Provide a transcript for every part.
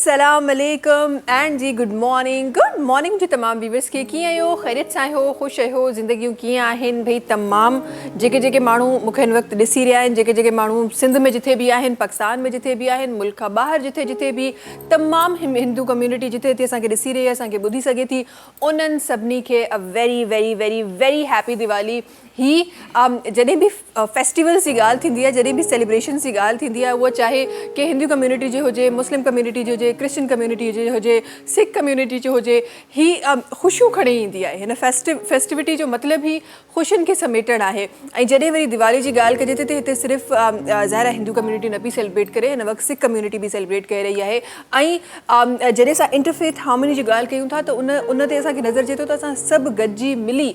अस्सलाम वालेकुम and ji good morning जी तमाम व्यूवर्स के कीअं आहियो ख़ैरियत सां आहियो ख़ुशि आहियो ज़िंदगियूं कीअं आहिनि भई तमाम जेके माण्हू मूंखे हिन वक़्तु ॾिसी रहिया आहिनि जेके माण्हू सिंध में जिथे भी आहिनि पाकिस्तान में जिथे भी आहिनि मुल्क खां ॿाहिरि जिथे भी तमाम हिंदू कम्युनिटी जिथे असांखे ॾिसी रही आहे असांखे ॿुधी सघे थी उन्हनि सभिनी खे a very very very very happy Diwali. ही जॾहिं भी फेस्टिवल्स जी ॻाल्हि थींदी आहे जॾहिं भी सेलिब्रेशन्स जी ॻाल्हि थींदी आहे उहा चाहे कि हिंदू कम्युनिटी जो हुजे मुस्लिम कम्युनिटी जो हुजे क्रिश्चियन कम्युनिटी जो हुजे सिख कम्युनिटी जो हुजे ही ख़ुशियूं खणी ईंदी आहे। हिन फेस्टिविटी जो मतिलबु ई ख़ुशियुनि खे समेटणु आहे। ऐं जॾहिं वरी दिवाली जी ॻाल्हि कजे त हिते सिर्फ़ु ज़ाहिर आहे हिंदू कम्युनिटी न पई सेलिब्रेट करे हिन वक़्तु सिख कम्युनिटी बि सेलिब्रेट करे रही आहे। ऐं जॾहिं असां इंटरफेथ हार्मनी जी ॻाल्हि कयूं था त उन ते असांखे नज़र अचे थो त असां सभु गॾिजी मिली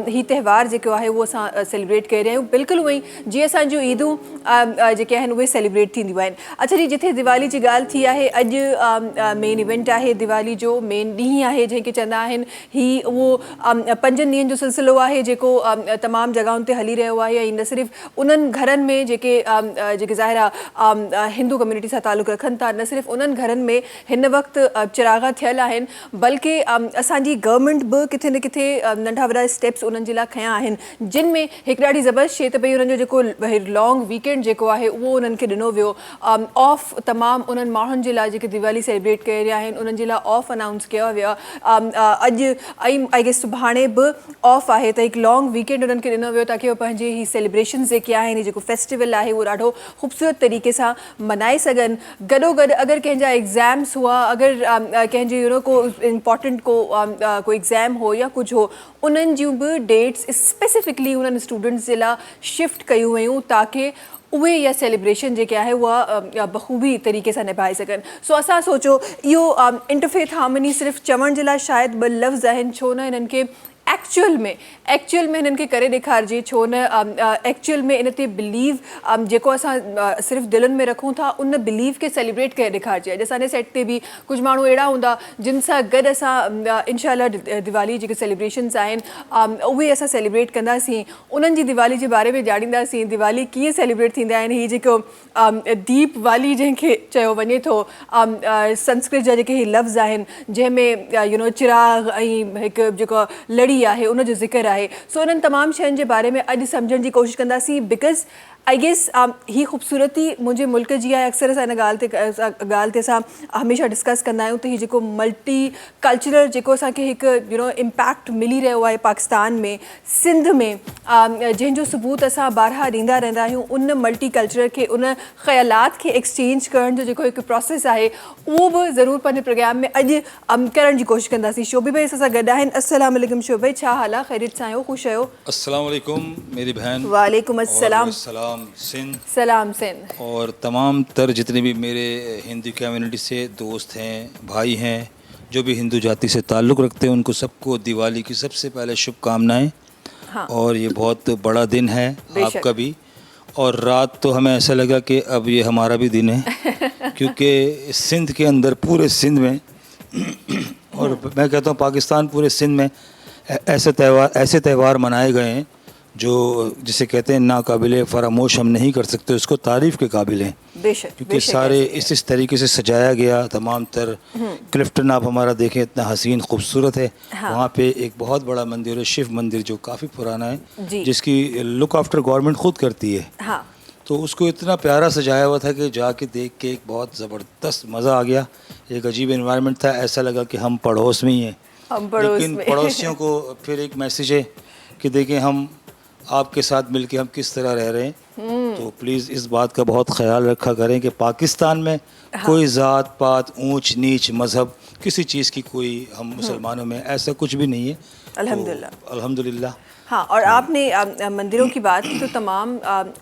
ही त्योहार जेको आहे उहो असां सेलिब्रेट करे रहिया आहियूं बिल्कुलु उअं ई जीअं असांजूं ईदूं जेके आहिनि उहे सेलिब्रेट थींदियूं आहिनि। अच्छा जी जिथे दिवाली जी ॻाल्हि थी आहे अॼु मेन इवेंट आहे दिवाली जो मेन ॾींहुं आहे जंहिंखे चवंदा आहिनि ही उहो 5 ॾींहंनि जो सिलसिलो आहे जेको तमामु जॻहियुनि ते हली रहियो आहे। ऐं न सिर्फ़ु उन्हनि घरनि में जेके ज़ाहिर आहे हिंदू कम्युनिटी सां तालुक़ु रखनि था न सिर्फ़ु उन्हनि घरनि में हिन वक़्तु चिराग थियल आहिनि बल्कि असांजी गवर्नमेंट बि किथे न किथे नंढा वॾा स्टेप्स उन्हनि जे लाइ खयां आहिनि जिन में हिकु ॾाढी ज़बरदस्त शइ त भई उन्हनि जो जेको लॉन्ग वीकेंड जेको आहे उहो उन्हनि खे ॾिनो वियो ऑफ तमामु उन्हनि माण्हुनि जे लाइ जेके दिवाली सेलिब्रेट करे रहिया आहिनि उन्हनि जे लाइ ऑफ अनाउंस कयो वियो अॼु ऐं आई गेस सुभाणे बि ऑफ आहे त हिकु लॉन्ग वीकेंड उन्हनि खे ॾिनो वियो ताकी उहो पंहिंजे ही सेलिब्रेशन्स जेके आहिनि जेको फेस्टिवल आहे उहो ॾाढो ख़ूबसूरत तरीक़े सां मनाए सघनि। गॾोगॾु अगरि कंहिंजा एग्ज़ाम्स हुआ अगरि कंहिंजे को इम्पॉर्टेंट को एग्ज़ाम हो या कुझु हो उन्हनि जूं बि डेट्स स्पेसिफिकली उन्हनि स्टूडेंट्स जे लाइ शिफ्ट कयूं वयूं ताकी उहे इहा सेलिब्रेशन जेके आहे उहा बख़ूबी तरीक़े सां निभाए सघनि। सो असां सोचो इहो इंटरफेथ हार्मनी सिर्फ़ु चवण जे लाइ शायदि ॿ लफ़्ज़ आहिनि छो न हिननि खे एक्चुअल में हिननि खे करे ॾेखारिजे छो न एक्चुअल में इन ते बिलीव जेको असां सिर्फ़ु दिलनि में रखूं था उन बिलीव खे सेलिब्रेट करे ॾेखारिजे। अॼु असांजे सेट ते बि कुझु माण्हू अहिड़ा हूंदा जिन सां गॾु असां इंशाअल्लाह दिवाली जेके सेलिब्रेशन्स आहिनि उहे असां सेलिब्रेट कंदासीं उन्हनि जी दिवाली जे बारे में ॼाणींदासीं दिवाली कीअं सेलिब्रेट थींदा आहिनि। हीअ जेको दीप वाली जंहिंखे चयो वञे थो संस्कृत जा जेके ही लफ़्ज़ आहिनि जंहिंमें चिराग ऐं हिकु जेको लड़ी आहे उनजो ज़िक्र आहे। सो इन्हनि तमामु शयुनि जे बारे में अॼु सम्झण जी कोशिशि कंदासीं बिकॉज़ आई गेस ही ख़ूबसूरती मुंहिंजे मुल्क जी आहे। अक्सर असां हिन ॻाल्हि ते असां हमेशह डिस्कस कंदा आहियूं त हीउ जेको मल्टी कल्चरल जेको असांखे हिकु इम्पैक्ट मिली रहियो आहे पाकिस्तान में सिंध में जंहिंजो सबूत असां बारहा ॾींदा रहंदा आहियूं उन मल्टी कल्चर खे उन ख़्यालात खे एक्सचेंज करण जो जेको हिकु प्रोसेस आहे उहो बि ज़रूरु पंहिंजे प्रोग्राम में अॼु करण जी कोशिशि कंदासीं। शोभी भाई असां सां गॾु आहिनि। अस्सलाम वालेकुम शोभी भाई छा हाल आहे ख़ैरियत सां आहियो ख़ुशि आहियो? अस्सलाम वालेकुम मेरी बहन। वालेकुम अस्सलाम। सलाम सिंध और तमाम तर जितने भी मेरे हिंदू कम्युनिटी से दोस्त हैं भाई हैं जो भी हिंदू जाति से ताल्लुक़ रखते हैं उनको सबको दिवाली की सबसे पहले शुभकामनाएं। हाँ। और ये बहुत बड़ा दिन है आपका भी और रात तो हमें ऐसा लगा कि अब ये हमारा भी दिन है क्योंकि सिंध के अंदर पूरे सिंध में और मैं कहता हूँ पाकिस्तान पूरे सिंध में ऐसे त्यौहार मनाए गए हैं जो जिसे कहते हैं नाकाबिले फरामोश हम नहीं कर सकते उसको तारीफ़ के काबिल हैं बेशक क्योंकि सारे इस तरीके से सजाया गया तमाम तर क्लिफ्टन आप हमारा देखें इतना हसीन खूबसूरत है। हाँ। वहाँ पे एक बहुत बड़ा मंदिर है शिव मंदिर जो काफ़ी पुराना है जिसकी लुक आफ्टर गवर्नमेंट खुद करती है। हाँ। तो उसको इतना प्यारा सजाया हुआ था कि जाके देख के एक बहुत ज़बरदस्त मज़ा आ गया। एक अजीब इन्वायरमेंट था ऐसा लगा कि हम पड़ोस में ही हैं लेकिन पड़ोसियों को फिर एक मैसेज है कि देखें हम आपके साथ मिलके हम किस तरह रह रहे हैं। तो प्लीज़ इस बात का बहुत ख्याल रखा करें कि पाकिस्तान में कोई ज़ात पात ऊंच नीच मज़हब किसी चीज़ की कोई हम मुसलमानों में ऐसा कुछ भी नहीं है अल्हम्दुलिल्लाह। हाँ और आपने मंदिरों की बात की तो तमाम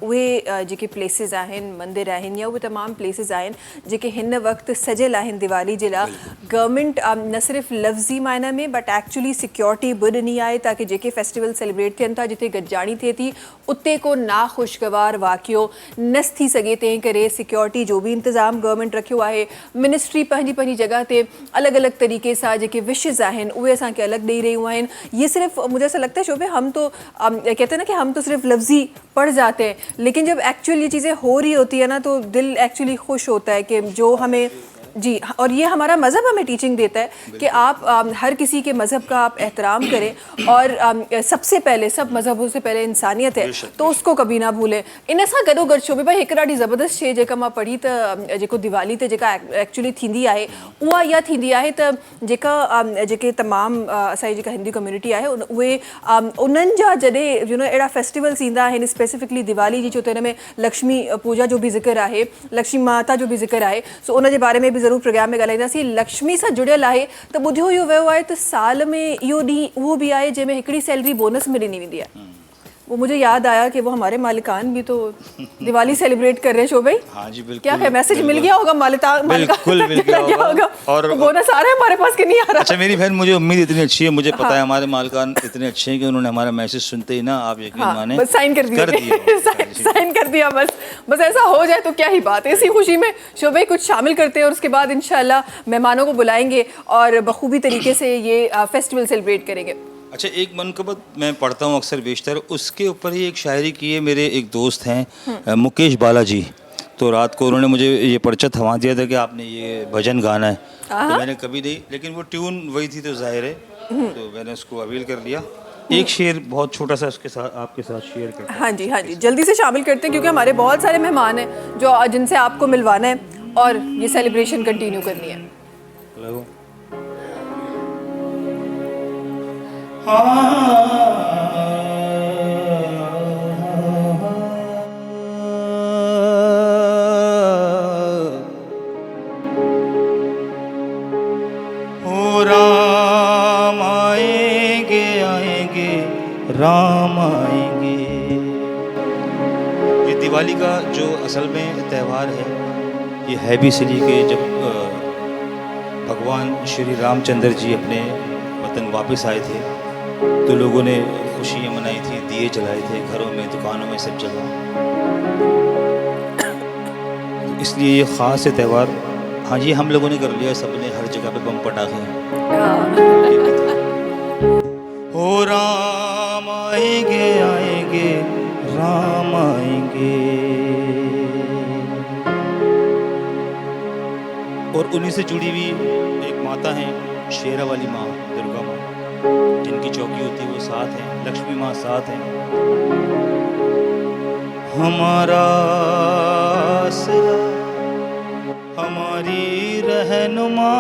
उहे जेके प्लेसिस आहिनि मंदिर आहिनि या उहे तमाम प्लेसिस आहिनि जेके हिन वक़्तु सजियल आहिनि दिवाली जे लाइ गवर्नमेंट न सिर्फ़ु लफ़्ज़ी मायना में बट एक्चुअली सिक्योरिटी बि ॾिनी आहे ताकी जेके फेस्टिवल सेलिब्रेट थियनि था जिते गॾिजाणी थिए थी उते को नाख़ुशगवार वाक़ियो न थी सघे तंहिं करे सिक्योरिटी जो बि इंतज़ाम गवर्नमेंट रखियो आहे। मिनिस्ट्री पंहिंजी जॻह ते अलॻि अलॻि तरीक़े सां जेके विशिज़ आहिनि उहे असांखे अलॻि ॾेई रहियूं आहिनि। ये सिर्फ़ मुझे ऐसा लगता है शोभे हम तो कहते हैं ना कि हम तो सिर्फ लफ्ज़ी पढ़ जाते हैं लेकिन जब एक्चुअल ये चीज़ें हो रही होती है ना तो दिल एक्चुअली खुश होता है कि जो हमें जी, और ये हमारा मज़हब हमें टीचिंग देता है कि आप हर किसी के मज़हब का आप एहतराम करें और सबसे पहले सब मज़हबों से पहले इंसानियत है तो उसको कभी ना भूलें। इन सां गॾोगॾु शोभे भाई हिकु ॾाढी ज़बरदस्त शइ जेका मां पढ़ी त जेको दिवाली ते जेका एक्चुअली थींदी आहे उहा इहा थींदी आहे त जेके तमामु असांजी जेका हिंदी कम्युनिटी आहे उहे उन्हनि जा जॾहिं अहिड़ा फेस्टिवल्स ईंदा आहिनि स्पेसिफिकली दिवाली जी, छो त हिन में लक्ष्मी पूजा जो बि ज़िक्र आहे, लक्ष्मी माता जो बि ज़िक्र आहे, सो उन जे बारे में बि ज़रूरु प्रोग्राम में ॻाल्हाईंदासीं। लक्ष्मी सां जुड़ियल आहे त ॿुधियो इहो वियो आहे त साल में इहो ॾींहुं उहो बि आहे जंहिंमें हिकिड़ी सैलरी बोनस में ॾिनी वेंदी आहे। वो मुझे याद आया कि वो हमारे मालिकान भी तो दिवाली सेलिब्रेट कर रहे हैं शोभा भाई। हाँ जी बिल्कुल। क्या है, मैसेज मिल गया होगा बिल्कुल मिल गया होगा। और बोनस आ रहा है हमारे पास कि नहीं आ रहा? अच्छा मेरी बहन, मुझे उम्मीद इतनी अच्छी है, मुझे पता है हमारे मालिकान इतने अच्छे हैं कि उन्होंने हमारा मैसेज सुनते ही ना, आप यकीन माने, बस साइन कर दिया साइन कर दिया। बस ऐसा हो जाए तो क्या ही बात है। इसी खुशी में शोभा भाई कुछ शामिल करते हैं और उसके बाद इंशाल्लाह मेहमानों को बुलाएंगे और बखूबी तरीके से ये फेस्टिवल सेलिब्रेट करेंगे। अच्छा, एक मनकबत मैं पढ़ता हूँ अक्सर बेशतर, उसके ऊपर ही एक शायरी की है। मेरे एक दोस्त हैं मुकेश बालाजी, तो रात को उन्होंने मुझे ये पर्चा थमा दिया था कि आपने ये भजन गाना है, तो मैंने कभी नहीं, लेकिन वो ट्यून वही थी तो जाहिर है, तो मैंने उसको अवील कर लिया। एक शेर बहुत छोटा सा उसके साथ आपके साथ शेयर करता हूं। हाँ जी जल्दी से शामिल करते हैं क्योंकि हमारे बहुत सारे मेहमान हैं जो जिनसे आपको मिलवाना है और ये सेलिब्रेशन कंटिन्यू करनी है। लगो। राम आएंगे आएंगे राम आएंगे। ये दिवाली का जो असल में त्यौहार है, ये है भी इसलिए कि जब भगवान श्री रामचंद्र जी अपने वतन वापस आए थे तो लोगों ने खुशियाँ मनाई थी, दिए जलाए थे घरों में, दुकानों में, सब जगह। तो इसलिए ये ख़ास है त्यौहार। हाँ जी, हम लोगों ने कर लिया, सबने हर जगह पे बम पटाखे हैं। ओ राम आएंगे आएंगे राम आएंगे। और उन्हीं से जुड़ी हुई एक माता है, शेरा वाली माँ, दुर्गा माँ, जिनकी चौकी होती है वो साथ हैं, लक्ष्मी माँ साथ हैं। हमारा आसरा हमारी रहनुमा,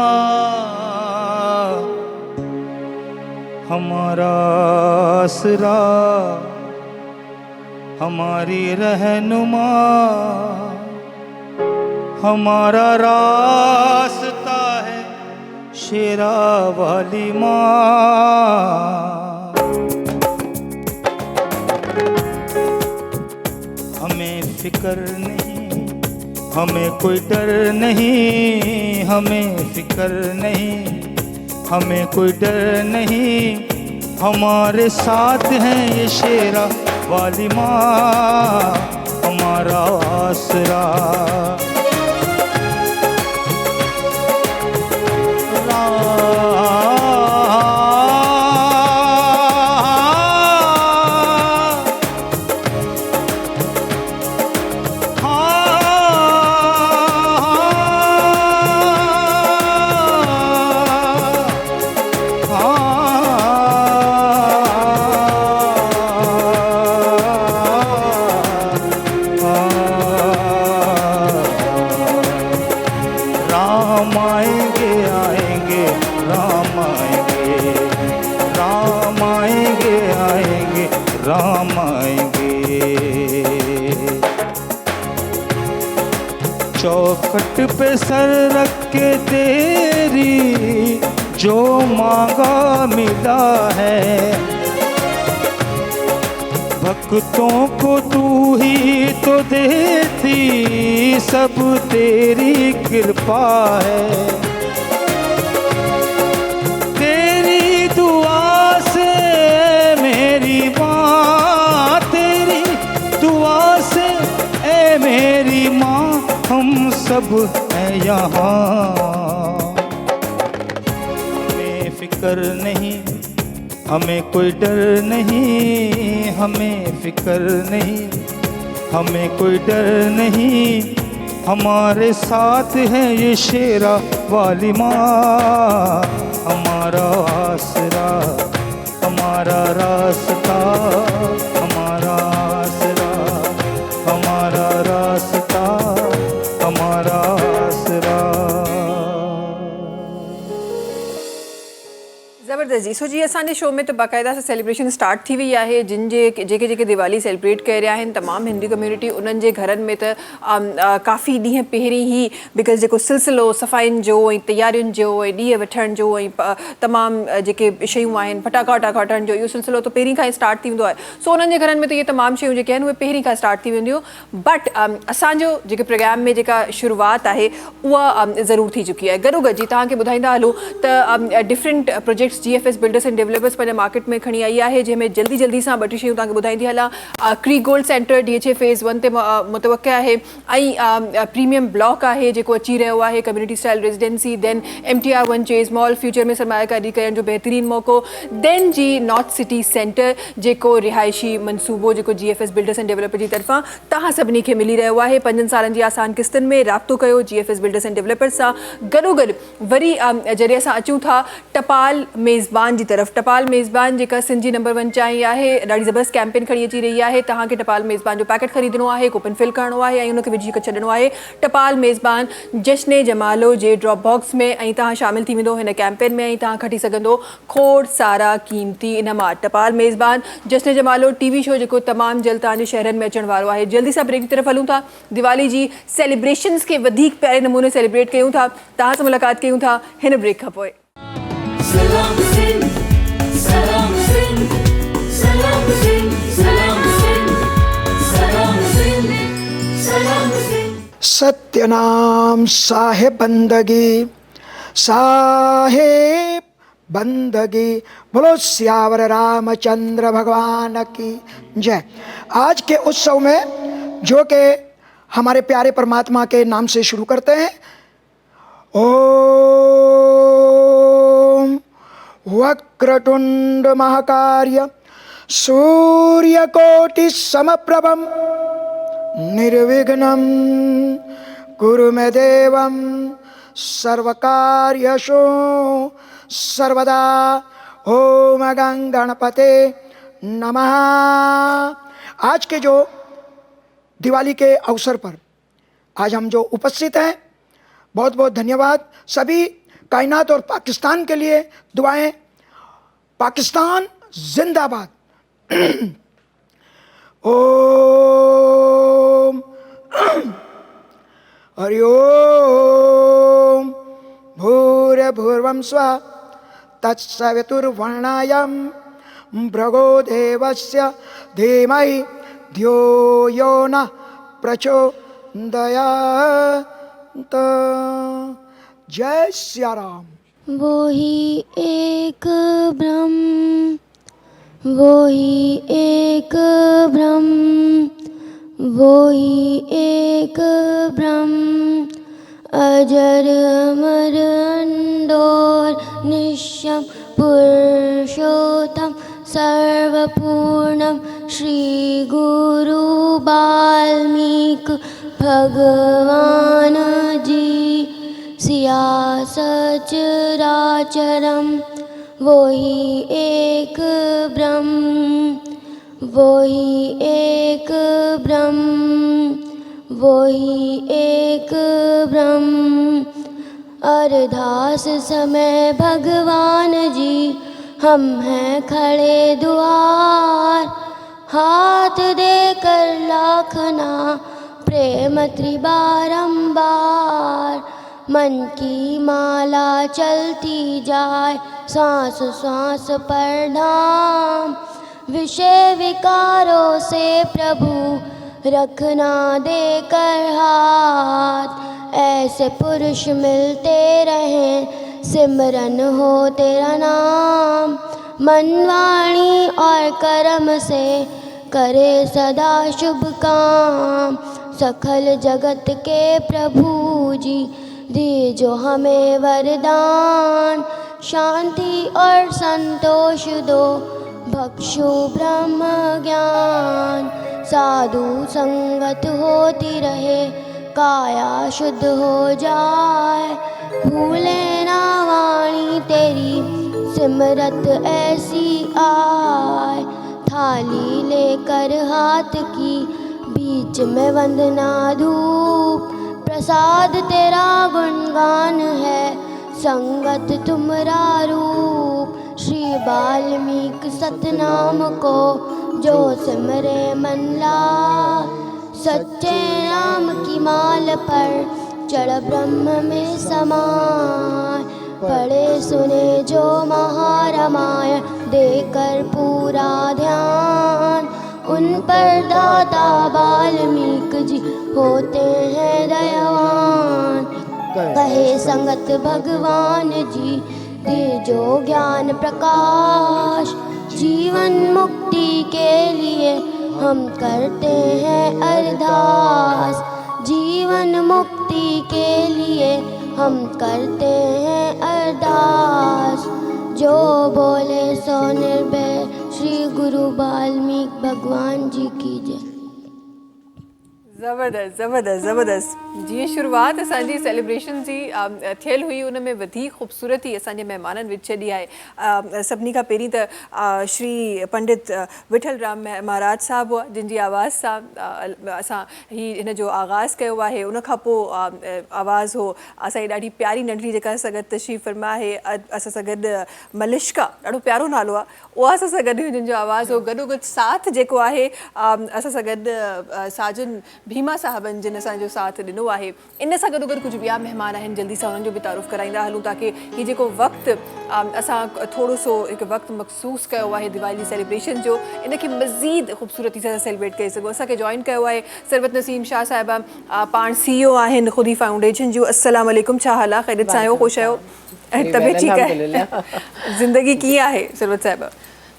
हमारा आसरा हमारी रहनुमा, हमारा रास्ता है शेरा वाली माँ। हमें फिक्र नहीं, हमें कोई डर नहीं, हमें फिक्र नहीं, हमें कोई डर नहीं, हमारे साथ हैं ये शेरा वाली माँ, हमारा आसरा। राम आएंगे आएंगे राम आएंगे, राम आएंगे आएंगे राम आएंगे। चौखट पे सर रख के तेरी जो मांगा मिला है, भक्तों को तू ही तो देती, सब तेरी कृपा है। तेरी दुआ से मेरी माँ, तेरी दुआ से ए मेरी माँ, हम सब हैं यहाँ। हमें फिक्र नहीं, हमें कोई डर नहीं, हमें फिक्र नहीं, हमें कोई डर नहीं, हमारे साथ है ये शेरा वाली माँ, हमारा आसरा, हमारा रास्ता, हमारा आसरा, हमारा रास्ता, हमारा आसरा। ज़बरदस्त जी। सो जी असांजे शो में तो बाक़ाइदा सां सेलिब्रेशन स्टार्ट थी वई आहे। जिन जेके दिवाली सेलिब्रेट करे रहिया आहिनि तमामु हिंदी कम्युनिटी, उन्हनि जे घरनि में त काफ़ी ॾींहं पहिरीं ई बिकॉज़ जेको सिलसिलो सफ़ाइयुनि जो ऐं तयारियुनि जो ऐं ॾीए वठण जो ऐं तमामु जेके शयूं आहिनि फटाका वटाका हटण जो इहो सिलसिलो त पहिरीं खां ई स्टार्ट थी वेंदो आहे। सो उन्हनि जे घरनि में त इहे तमामु शयूं जेके आहिनि उहे पहिरीं खां स्टार्ट थी वेंदियूं। बट असांजो जेके प्रोग्राम में जेका शुरूआत आहे उहा ज़रूरु थी चुकी आहे। गॾोगॾु जी तव्हांखे ॿुधाईंदा हलूं त different projects GFS builders and developers पंहिंजे मार्केट में खणी आई आहे, जंहिंमें जल्दी सां ॿ टे शयूं तव्हांखे ॿुधाईंदी हलां। क्री गोल्ड सेंटर DHA फेज़ 1 ते मुतवक़्क़ि आहे ऐं प्रीमियम ब्लॉक आहे जेको अची रहियो आहे, community style residency. Then MTR 1 chase mall future में सरमायाकारी करण जो बहितरीनु मौक़ो। देन जी नॉर्थ सिटी सेंटर जेको रिहाइशी मनसूबो जेको GFS बिल्डर्स एंड डेवलपर जी तरफ़ां तव्हां सभिनी खे मिली रहियो आहे 5 सालनि जी आसान किस्तनि में। राब्तो कयो GFS बिल्डर्स एंड डेवलपर्स सां। गॾोगॾु वरी जॾहिं असां अचूं था टपाल मेज़बान जी तरफ़, टपाल मेज़बान जेका सिंधी नंबर 1 चांहि आहे, ॾाढी ज़बरदस्त कैंपेन खणी अची रही आहे। तव्हांखे टपाल मेज़बान जो पैकेट ख़रीदणो आहे, कूपन फिल करणो आहे ऐं उनखे विझी छॾिणो आहे टपाल मेज़बान जश्न जमालो जे ड्रॉप बॉक्स में, ऐं तव्हां शामिल थी वेंदो हिन कैंपेन में ऐं तव्हां खटी सघंदो खोड़ सारा क़ीमती इनामात। टपाल मेज़बान जश्न जमालो TV शो जेको तमामु जल्द तव्हांजे शहरनि में अचण वारो आहे। जल्दी सां ब्रेक की तरफ़ हलूं था। दिवाली जी सेलिब्रेशन्स खे वधीक प्यारे नमूने सेलिब्रेट कयूं था। तव्हां सां मुलाक़ात कयूं था हिन ब्रेक खां पोइ। सलाम सिंध, सलाम सिंध, सलाम सिंध, सलाम सिंध, सलाम सिंध, सलाम सिंध। सत्यनाम साहेब बंदगी, साहेब बंदगी, बोलो सियावर रामचंद्र भगवान की जय। आज के उत्सव में जो कि हमारे प्यारे परमात्मा के नाम से शुरू करते हैं, ओम वक्रतुंड महाकार्य सूर्यकोटि समप्रभम निर्विघ्नं कुरु मे देवं सर्वकार्येषु सर्वदा। ओम गणपते नमः। आज के जो दिवाली के अवसर पर आज हम जो उपस्थित हैं, बहुत बहुत धन्यवाद। सभी कायनात और पाकिस्तान के लिए दुआएं। पाकिस्तान जिंदाबाद। ओम हरि ओम भूर्भुवः स्वः तत्सवितुर्वरेण्यं भर्गो देवस्य धीमहि धियो यो नः प्रचोदयात्। जय सिया राम। वो ही एक ब्रह्म, वो ही एक ब्रह्म, वो ही एक ब्रह्म, अजर अमर अनडोर निश्चम पुरुषोत्तम सर्वपूर्णम श्री गुरु वाल्मीकि भगवान जी। सिया सचराचरम, वो ही एक ब्रह्म, वो ही एक ब्रह्म, वो ही एक ब्रह्म। अरदास समय भगवान जी हम हैं खड़े द्वार, हाथ देकर लाखना प्रेम बारंबार। मन की माला चलती जाए सांस सांस पर नाम, विषय विकारों से प्रभु रखना देकर हाथ। ऐसे पुरुष मिलते रहें, सिमरन हो तेरा नाम। मन वाणी और कर्म से करे सदा शुभ काम। सकल जगत के प्रभु जी दीजो हमें वरदान। शांति और संतोष दो, बख्शो ब्रह्म ज्ञान। साधु संगत होती रहे, काया शुद्ध हो जाए, भूले ना वाणी तेरी सिमरत ऐसी आए। थाली लेकर हाथ की बीच में वंदना धूप, प्रसाद तेरा गुणगान है, संगत तुमरा रूप। श्री वाल्मीकि सतनाम को जो सिमरे मन लाए, सच्चे नाम की माल पर चढ़ ब्रह्म में समाए। पढ़े सुने जो महारामायण, देकर पूरा ध्यान, उन पर दाता वाल्मीकि जी होते हैं दयावान। कहे संगत भगवान जी दे जो ज्ञान प्रकाश, जीवन मुक्ति के लिए हम करते हैं अरदास। जीवन मुक्ति के लिए हम करते हैं अरदास। जो बोले सो निर्भय, श्री गुरु वाल्मीकि भगवान जी की जय। ज़बरदस्त ज़बरदस्त ज़बरदस्त। जीअं शुरूआति असांजी सेलिब्रेशन जी थियल हुई, उन में वधीक ख़ूबसूरती असांजे महिमाननि विच छॾी आहे। सभिनी खां पहिरीं त श्री पंडित विठल राम महाराज साहब हुआ, जिन जी आवाज़ सां असां हिन जो आगाज़ कयो आहे। उन खां पोइ आवाज़ हो असांजी ॾाढी प्यारी नंढड़ी जेका असां सां गॾु तशरीफ़ फरमा आहे, असां सां गॾु मलिश्का, ॾाढो प्यारो नालो आहे, उहा असां सां गॾु, जिन जो आवाज़ हो। गॾोगॾु साथ जेको आहे असां सां गॾु साजन भीमा साहबनि, जिन असांजो साथ ॾिनो आहे। इन सां गॾोगॾु कुझु ॿिया महिमान आहिनि, जल्दी सां उन्हनि जो बि तारुफ़ कराईंदा हलूं, ताकी हीउ जेको वक़्तु असां थोरो सो हिकु वक़्तु मख़सूस कयो आहे दिवाली सेलिब्रेशन जो, इनखे मज़ीद ख़ूबसूरती सां सेलिब्रेट करे सघूं। असांखे जॉइन कयो आहे सरवत नसीम शाह साहिबा, पाण CEO आहिनि ख़ुदी फाउंडेशन जूं। अस्सलाम वालेकुम, छा हाल आहे? ख़ैरियत सां आहियो? ख़ुशि आहियो? तबियत ठीकु आहे? ज़िंदगी कीअं आहे सरवत साहिबा?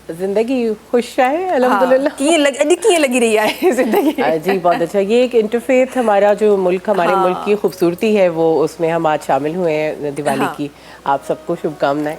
जिंदगी खुश है अल्हम्दुलिल्लाह। अॼु कीअं लॻी रही आहे ज़िंदगी? जी बहुत अच्छा। ये एक इंटरफेथ हमारा जो मुल्क, हमारे मुल्क की खूबसूरती है, वो उसमें हम आज शामिल हुए हैं दिवाली की। आप सबको शुभकामनाएं।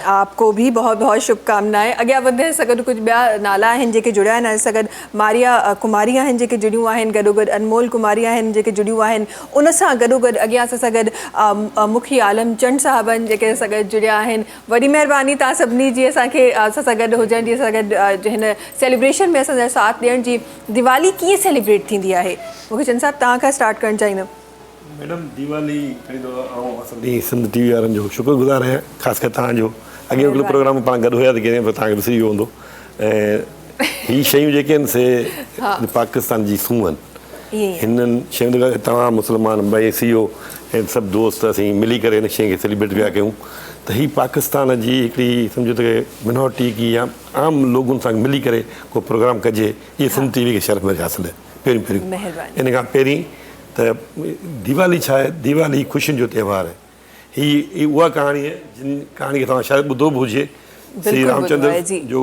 आपको भी बहुत बहुत शुभकामनाएं। अॻियां वधण सां गॾु कुझु ॿिया नाला आहिनि जेके जुड़िया आहिनि असां सां गॾु। मारिया कुमारी आहिनि जेके जुड़ियूं आहिनि, गॾोगॾु अनमोल कुमारी आहिनि जेके जुड़ियूं आहिनि। उन सां गॾोगॾु अॻियां असां सां गॾु मुखी आलम चंद साहब आहिनि जेके असां सां गॾु जुड़िया आहिनि। वॾी महिरबानी तव्हां सभिनी जी असांखे असां सां गॾु हुजण जी, असां सां गॾु हिन सेलिब्रेशन में असांजा साथ ॾियण जी। दिवाली कीअं सेलिब्रेट थींदी आहे? मूंखे चंद साहब तव्हां खां स्टार्ट करणु चाहींदुमि। मैडम, दिवाली असांजी सिंध TV वारनि जो शुक्रगुज़ार आहियां, ख़ासि करे तव्हांजो। अॻे हिकिड़ो प्रोग्राम पाण गॾु हुया त कंहिं तव्हांखे ॾिसी वियो हूंदो। ऐं हीअ शयूं जेके आहिनि से पाकिस्तान जी सूंहं आहिनि। हिननि शयुनि खां तव्हां मुस्लमान भाई CEO ऐं सभु दोस्त असीं मिली करे हिन शइ खे सेलिब्रेट पिया कयूं। त हीअ पाकिस्तान जी हिकिड़ी सम्झो त मिनोरिटी की या आम लोगनि सां मिली करे को प्रोग्राम कजे, इहे सिंध TV खे शर्फ़ में हासिलु आहे पहिरियों। इन खां पहिरीं त दिवाली छा आहे? दिवाली ख़ुशियुनि जो त्योहार आहे। ही उहा कहाणी आहे जिन कहाणी खे तव्हां शायदि ॿुधो बि हुजे। श्री रामचंद्र जो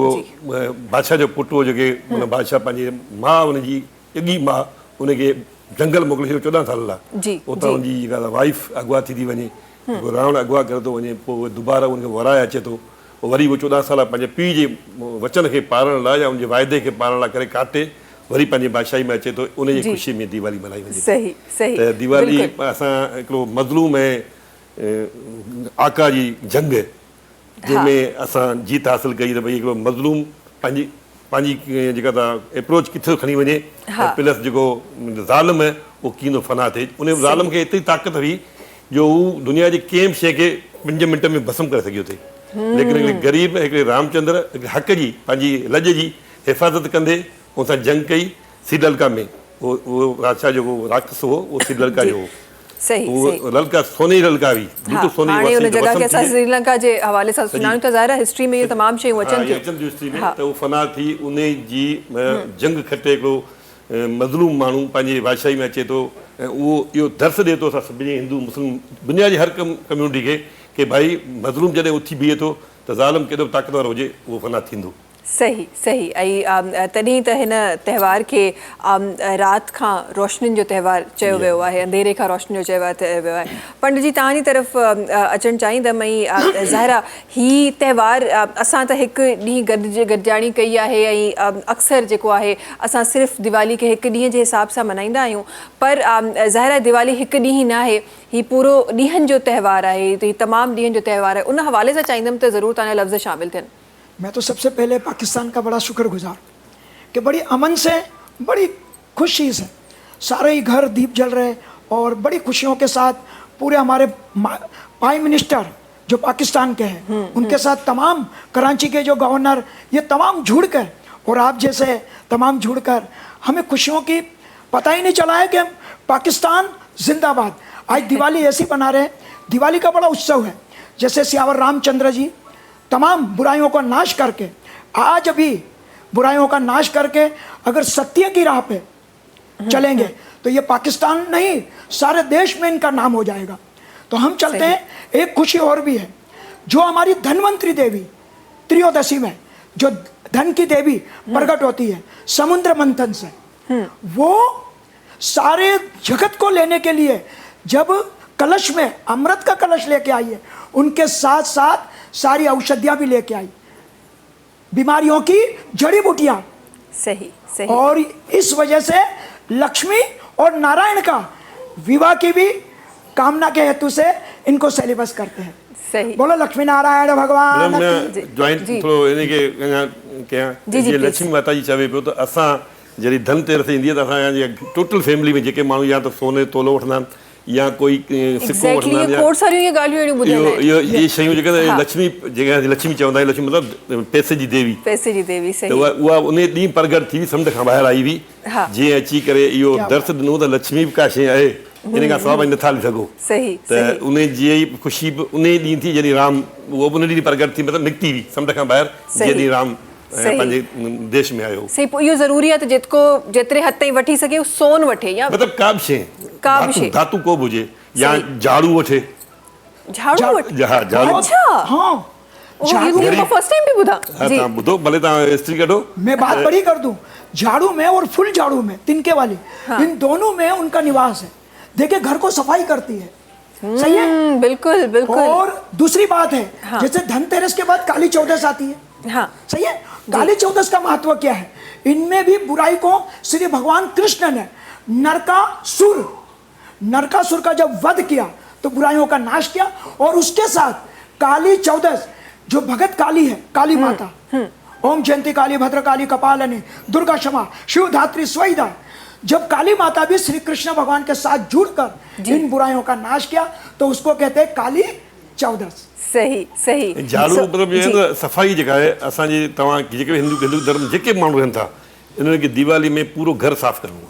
बादशाह जो पुटु हो, जेके हुन बादशाह पंहिंजे माउ, हुनजी अॻी माउ, उनखे जंगल मोकिले छॾियो 14 साल लाइ। उतां हुनजी जेका वाइफ अगवा थी वञे, रावण अगवा करे थो वञे, पोइ दुबारा उनखे वराए अचे थो, पोइ वरी उहो 14 साल पंहिंजे पीउ जे वचन खे पालण लाइ या उनजे वाइदे खे पालण लाइ करे काटे वरी पंहिंजे बादशाही में अचे थो। उनजी ख़ुशी में दिवाली मल्हाई वञे। सही सही। त दिवाली असां हिकिड़ो मज़लूम ऐं आका जी जंग, जंहिंमें असां जीत हासिलु कई त भई हिकिड़ो मज़लूम पंहिंजी जेका अप्रोच किथे खणी वञे, प्लस जेको ज़ालिम आहे उहो कीनो फना थिए। उन ज़ालिम खे एतिरी ताक़त हुई जो हू दुनिया जी कंहिं बि शइ खे 5 मिंट में भस्म करे सघियो थिए। लेकिन हिकिड़े ग़रीब हिकिड़े रामचंद्र हक़ जी, पंहिंजी लॼ जी हिफ़ाज़त कंदे उन सां जंग कई। श्रीलंका में उहो बादशाह जेको राक्षस हो उहो श्रीलंका जो हो। सही वो ललका सोने जी ललका हुई, बिल्कुलु सोने हाणे उन जगह के असां श्रीलंका जे हवाले सां सुञाणूं था। ज़ाहिर हिस्ट्री में इहे तमामु शयूं अचनि थियूं हिस्ट्री में। त उहो फना थी, उन जी जंग खटे हिकिड़ो मज़लूम माण्हू पंहिंजे बादशाही में अचे थो। ऐं उहो इहो दर्स ॾिए थो असां सभिनी हिंदू मुस्लिम दुनिया जी हर कम्यूनिटी खे कि भाई मज़लूम जॾहिं उथी बीहे थो त ज़ालिम केॾो बि ताक़तवर हुजे उहो फना थींदो। सही सही ऐं तॾहिं त हिन त्योहार खे रात खां रोशनियुनि जो त्योहार चयो वियो आहे, अंधेरे खां रोशनी जो त्योहार चयो वियो आहे। पंडित जी तव्हांजी तरफ़ अचणु चाहींदमि। ऐं ज़ाहिरा ही त्योहार असां त हिकु ॾींहुं गॾिजाणी कई आहे ऐं अक्सर जेको आहे असां सिर्फ़ु दिवाली खे हिकु ॾींहं जे हिसाब सां मल्हाईंदा आहियूं, पर ज़ाहिरा दिवाली हिकु ॾींहुं ई न आहे, ही पूरो ॾींहंनि जो त्योहार आहे, त ही तमामु ॾींहंनि जो त्योहार आहे। उन हवाले सां चाहींदमि त ज़रूरु तव्हांजा लफ़्ज़ शामिल थियनि। मैं तो सबसे पहले पाकिस्तान का बड़ा शुक्रगुजार कि बड़ी अमन से, बड़ी खुशी से सारे ही घर दीप जल रहे और बड़ी खुशियों के साथ पूरे हमारे प्राइम मिनिस्टर जो पाकिस्तान के हैं उनके साथ तमाम कराची के जो गवर्नर, ये तमाम जुड़कर और आप जैसे तमाम जुड़कर हमें खुशियों की पता ही नहीं चला है कि हम पाकिस्तान जिंदाबाद। आज दिवाली ऐसी बना रहे हैं, दिवाली का बड़ा उत्सव है। जैसे सियावर रामचंद्र जी तमाम बुराइयों का नाश करके, आज अभी बुराइयों का नाश करके अगर सत्य की राह पे चलेंगे तो ये पाकिस्तान नहीं सारे देश में इनका नाम हो जाएगा। तो हम चलते हैं। एक खुशी और भी है, जो हमारी धनवंतरी देवी त्रयोदशी में जो धन की देवी प्रकट होती है समुद्र मंथन से, वो सारे जगत को लेने के लिए जब कलश में अमृत का कलश लेके आई है, उनके साथ साथ सारी औषधियां भी लेके आई, बीमारियों की जड़ी बूटियां। सही सही। और इस वजह से लक्ष्मी और नारायण का विवाह की भी कामना के हेतु से इनको सेलिब्रेट करते हैं। सही। बोलो लक्ष्मी नारायण भगवान। जॉइंट थोरो इन खे कयां जीअं लक्ष्मी माता जी चवे पियो त असां जॾहिं धनतेरस ईंदी आहे त असां टोटल फैमिली में जेके माण्हू या त सोने तोलो वठंदा आहिनि या कोई सिक्को वठंदा आहिनि, इहे शयूं जेके लक्ष्मी जेका लक्ष्मी चवंदा आहियूं, लक्ष्मी मतिलबु पैसे जी देवी, पैसे जी देवी। त उहा उन ॾींहुं प्रगट थी समुंड खां ॿाहिरि आई हुई। जीअं अची करे इहो दर्श ॾिनो त लक्ष्मी बि का शइ आहे, इन खां सवाइ नथा हली सघो। सही। त उन जी ई ख़ुशी बि उन ॾींहुं थी जॾहिं राम, उहो बि उन ॾींहुं प्रगट थी, मतिलबु निकिती हुई समुंड खां ॿाहिरि जॾहिं राम पंहिंजे देश में आयो। सही। पोइ इहो ज़रूरी आहे त जेतिरे हद ताईं वठी सघे सोन वठे या मतिलबु का बि शइ धातु को बि हुजे या झाड़ू वठे। झाड़ू वठे? हा झाड़ू। अच्छा हाँ, फर्स्ट टाइम भी बुधा जी। तव्हां ॿुधो, भले तव्हां स्त्री कढो। मैं बात बड़ी कर दूं, झाड़ू में और फुल झाड़ू में, तिनके वाली, इन दोनों में उनका निवास है। देखिए घर को सफाई करती है। सही है। बिल्कुल बिल्कुल। और दूसरी बात है, जैसे धनतेरस के बाद काली चौदस आती है। हाँ सही है। काली चौदस का महत्व क्या है? इनमें भी बुराई को श्री भगवान कृष्ण ने नरकासुर का जब वध किया तो बुराइयों का नाश किया, और उसके साथ काली चौदस जो भगत काली है, काली माता, ओम जयंती काली भद्र काली कपालनी दुर्गा क्षमा शिव धात्री स्वैदा, जब काली माता भी श्री कृष्ण भगवान के साथ जुड़कर इन बुराइयों का नाश किया तो उसको कहते हैं काली चौदस। सही सही। झाड़ू मतिलबु सफ़ाई जेका आहे असांजे, तव्हां जेके हिंदू धर्म जेके माण्हू रहनि था, इन्हनि खे दिवाली में पूरो घर साफ़ करिणो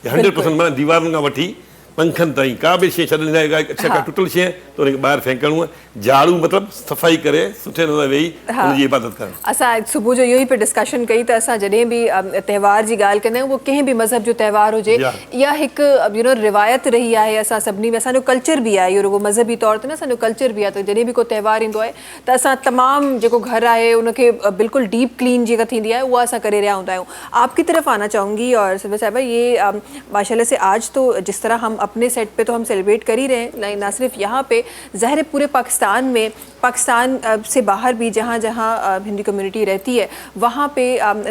आहे 100%। माना दीवारुनि खां वठी पंखनि ताईं का बि शइ छॾण लाइ अच्छा का टुटल शइ त उनखे ॿाहिरि फेंकणो आहे। झाड़ू मतिलबु सफ़ाई करे सुठे नमूने वेही हुनजी इबादत करणु। असां सुबुह जो इहो ई पिया डिस्कशन कई त असां जॾहिं बि त्योहार जी ॻाल्हि कंदा आहियूं, उहो कंहिं बि मज़हब जो त्योहार हुजे, इहा हिकु रिवायत रही आहे असां सभिनी में, असांजो कल्चर बि आहे इहो, रुगो मज़हबी तौर ते न असांजो कल्चर बि आहे। त जॾहिं बि को त्योहार ईंदो आहे त असां तमामु जेको घर आहे उनखे बिल्कुलु डीप क्लीन जेका थींदी आहे उहा असां करे रहिया हूंदा आहियूं। आपकी तरफ आना चाहूँगी और सिल्वा साहिबा, ये माशाल्लाह से आज तो जिस तरह हम अपने सेट पे तो हम सेलिब्रेट कर ही रहे हैं, ना सिर्फ यहाँ पे, ज़ाहिर पूरे पाकिस्तान में, पाकिस्तान से बाहर भी जहाँ जहाँ हिंदी कम्युनिटी रहती है वहाँ पे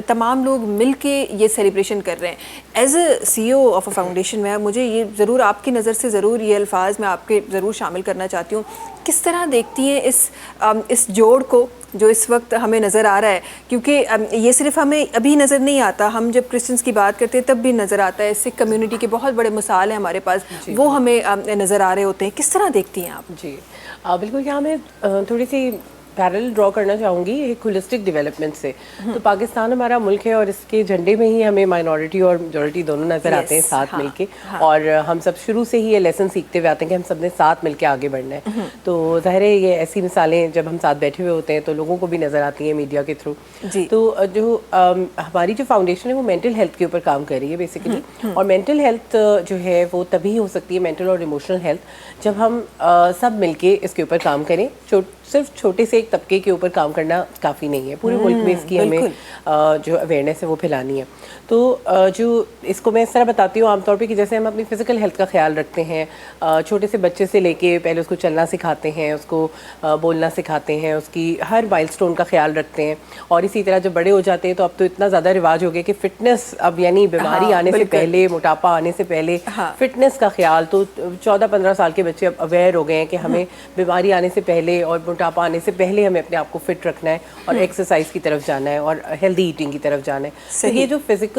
तमाम लोग मिल के ये सेलिब्रेशन कर रहे हैं। As a CEO of a foundation में मुझे ये ज़रूर आपकी नज़र से ज़रूर ये अल्फाज मैं आपके ज़रूर शामिल करना चाहती हूँ, किस तरह देखती हैं इस जोड़ को जो इस वक्त हमें नज़र आ रहा है? क्योंकि ये सिर्फ हमें अभी नज़र नहीं आता, हम जब क्रिश्चियंस की बात करते हैं तब भी नज़र आता है, सिख कम्युनिटी के बहुत बड़े मिसाल हैं हमारे पास, वो हमें नज़र आ रहे होते हैं। किस तरह देखती हैं आप? जी बिल्कुल, यहाँ मैं थोड़ी सी पैरेलल ड्रॉ करना चाहूँगी एक होलिस्टिक डेवलपमेंट से। तो पाकिस्तान हमारा मुल्क है और इसके झंडे में ही हमें माइनॉरिटी और मेजॉरिटी दोनों नज़र आते हैं साथ मिलके, और हम सब शुरू से ही ये लेसन सीखते हुए आते हैं कि हम सब ने साथ मिलके आगे बढ़ना है। तो ज़ाहिर है ये ऐसी मिसालें जब हम साथ बैठे हुए होते हैं तो लोगों को भी नज़र आती हैं मीडिया के थ्रू। तो जो हमारी जो फाउंडेशन है वो मेंटल हेल्थ के ऊपर काम कर रही है बेसिकली, और मेंटल हेल्थ जो है वो तभी हो सकती है, मेंटल और इमोशनल हेल्थ, जब हम सब मिलके इसके ऊपर काम करें। सिर्फ छोटे से एक एक तबके के ऊपर काम करना काफ़ी नहीं है, पूरे मुल्क में इसकी हमें जो अवेयरनेस है वो फैलानी है। तो जो इसको मैं इस तरह बताती हूँ आमतौर पे कि जैसे हम अपनी फ़िज़िकल हेल्थ का ख्याल रखते हैं, छोटे से बच्चे से लेके पहले उसको चलना सिखाते हैं, उसको बोलना सिखाते हैं, उसकी हर माइलस्टोन का ख्याल रखते हैं, और इसी तरह जब बड़े हो जाते हैं तो अब तो इतना ज़्यादा रिवाज हो गया कि फ़िटनेस अब यानी बीमारी आने से पहले, मोटापा आने से पहले फ़िटनेस का ख्याल, तो 14-15 साल के बच्चे अब अवेयर हो गए हैं कि हमें बीमारी आने से पहले और मोटापा आने से पहले हमें अपने आप को फिट रखना है और एक्सरसाइज की तरफ जाना है और हेल्दी ईटिंग की तरफ जाना है। तो ये जो फिजिकल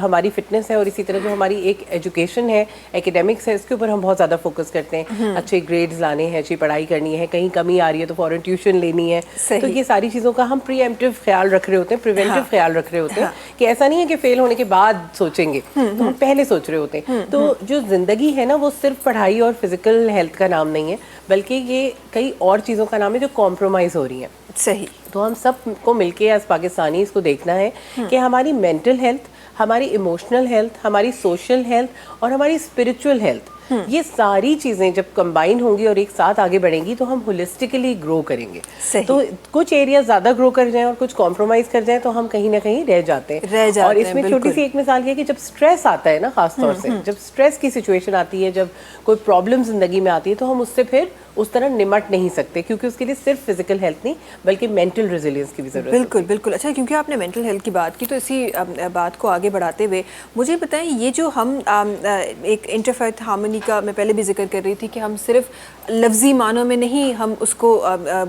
हमारी फिटनेस है और इसी तरह जो हमारी एक एजुकेशन है, एकेडमिक्स है, इसके ऊपर हम बहुत ज़्यादा फोकस करते हैं। अच्छे ग्रेड्स लाने हैं, अच्छी पढ़ाई करनी है, कहीं कमी आ रही है तो फॉरन ट्यूशन लेनी है। तो ये सारी चीज़ों का हम प्रीएम्प्टिव ख्याल रख रहे होते हैं, प्रिवेंटिव ख्याल रख रहे होते हैं कि ऐसा नहीं है कि फेल होने के बाद सोचेंगे, तो हम पहले सोच रहे होते हैं। तो जो ज़िंदगी है ना वो सिर्फ पढ़ाई और फिजिकल हेल्थ का नाम नहीं है, बल्कि ये कई और चीज़ों का नाम है जो कॉम्प्रोमाइज़ हो रही हैं। सही। तो हम सब को मिलके एज पाकिस्तानी इसको देखना है कि हमारी मेंटल हेल्थ, हमारी इमोशनल हेल्थ, हमारी सोशल हेल्थ और हमारी स्पिरिचुअल हेल्थ, ये सारी चीज़ें जब कंबाइन होंगी और एक साथ आगे बढ़ेंगी तो हम होलिस्टिकली ग्रो करेंगे। तो कुछ एरिया ज़्यादा ग्रो कर जाएं और कुछ कॉम्प्रोमाइज़ कर जाएं तो हम कहीं ना कहीं रह जाते हैं। और इसमें छोटी सी एक मिसाल ये है कि जब स्ट्रेस आता है ना, खास तौर से जब स्ट्रेस की सिचुएशन आती है, जब कोई प्रॉब्लम ज़िंदगी में आती है, तो हम उससे फिर उस तरह निमट नहीं सकते, क्योंकि उसके लिए सिर्फ फिजिकल हेल्थ नहीं बल्कि मेंटल रेजिलियंस की भी ज़रूरत है। बिल्कुल बिल्कुल। अच्छा, क्योंकि आपने मेंटल हेल्थ की बात की तो इसी बात को आगे बढ़ाते हुए मुझे बताएं, ये जो हम एक इंटरफेथ हार्मनी का मैं पहले भी जिक्र कर रही थी कि हम सिर्फ लफ्जी मानों में नहीं हम उसको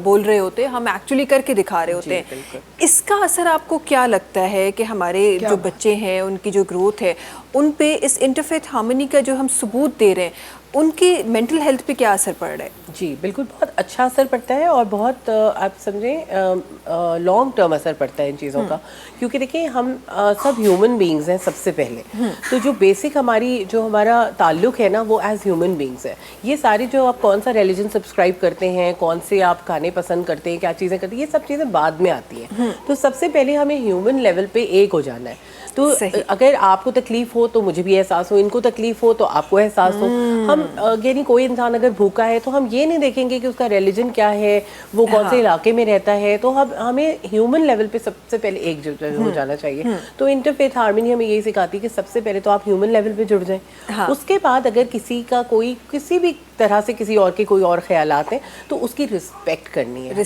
बोल रहे होते, हम एक्चुअली करके दिखा रहे होते हैं। इसका असर आपको क्या लगता है कि हमारे जो बच्चे हैं उनकी जो ग्रोथ है उन पे इस इंटरफेथ हार्मनी का जो हम सबूत दे रहे हैं उनकी मेंटल हेल्थ पे क्या असर पड़ रहा है? जी बिल्कुल, बहुत अच्छा असर पड़ता है और बहुत आप समझें लॉन्ग टर्म असर पड़ता है इन चीज़ों का, क्योंकि देखिए हम सब ह्यूमन बीइंग्स हैं सबसे पहले। तो जो बेसिक हमारा ताल्लुक है ना वो एज ह्यूमन बीइंग्स है। ये सारी जो आप कौन सा रिलीजन सब्सक्राइब करते हैं, कौन से आप खाने पसंद करते हैं, क्या चीज़ें करते हैं, ये सब चीज़ें बाद में आती हैं। तो सबसे पहले हमें ह्यूमन लेवल पे एक हो जाना है। तो अगर आपको तकलीफ हो तो मुझे भी एहसास हो, इनको तकलीफ हो तो आपको एहसास हो। हम यानी कोई इंसान अगर भूखा है तो हम ये नहीं देखेंगे कि उसका रिलीजन क्या है, वो कौन से इलाके में रहता है, तो हमें ह्यूमन लेवल पे सबसे पहले एकजुट हो जाना चाहिए। तो इंटरफेथ हार्मनी हमें यही सिखाती है कि सबसे पहले तो आप ह्यूमन लेवल पे जुड़ जाएं। उसके बाद अगर किसी का किसी भी तरह से किसी और के कोई और ख्यालात हैं तो उसकी रिस्पेक्ट करनी है।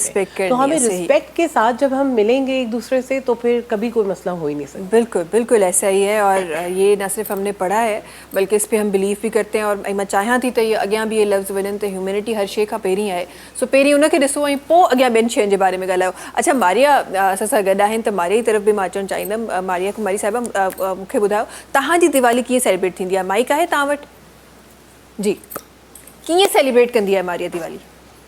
तो हमें रिस्पेक्ट के साथ जब हम मिलेंगे एक दूसरे से तो फिर कभी कोई मसला हो ही नहीं सकता। बिल्कुल बिल्कुल ऐसा ही है। और ये न सिर्फ हमने पढ़ा है बल्कि इस पे हम बिलीव भी करते हैं। और मैं चाहा थी तो ये अॻियां भी ये लफ्ज़ वञनि त ह्यूमैनिटी हर शइ खां पहिरीं आहे। सो पहिरीं उनखे ॾिसो ऐं पोइ अॻियां ॿियनि शयुनि जे बारे में ॻाल्हायो। अच्छा, मारिया असां सां गॾु आहिनि त मारिया जी तरफ़ बि मां अचणु चाहींदमि। मारिया कुमारी साहिबा, मूंखे ॿुधायो तव्हांजी दिवाली कीअं सेलिब्रेट थींदी आहे? माइक आहे तव्हां वटि? जी, कीअं सेलिब्रेट कंदी आहे मारिया दिवाली?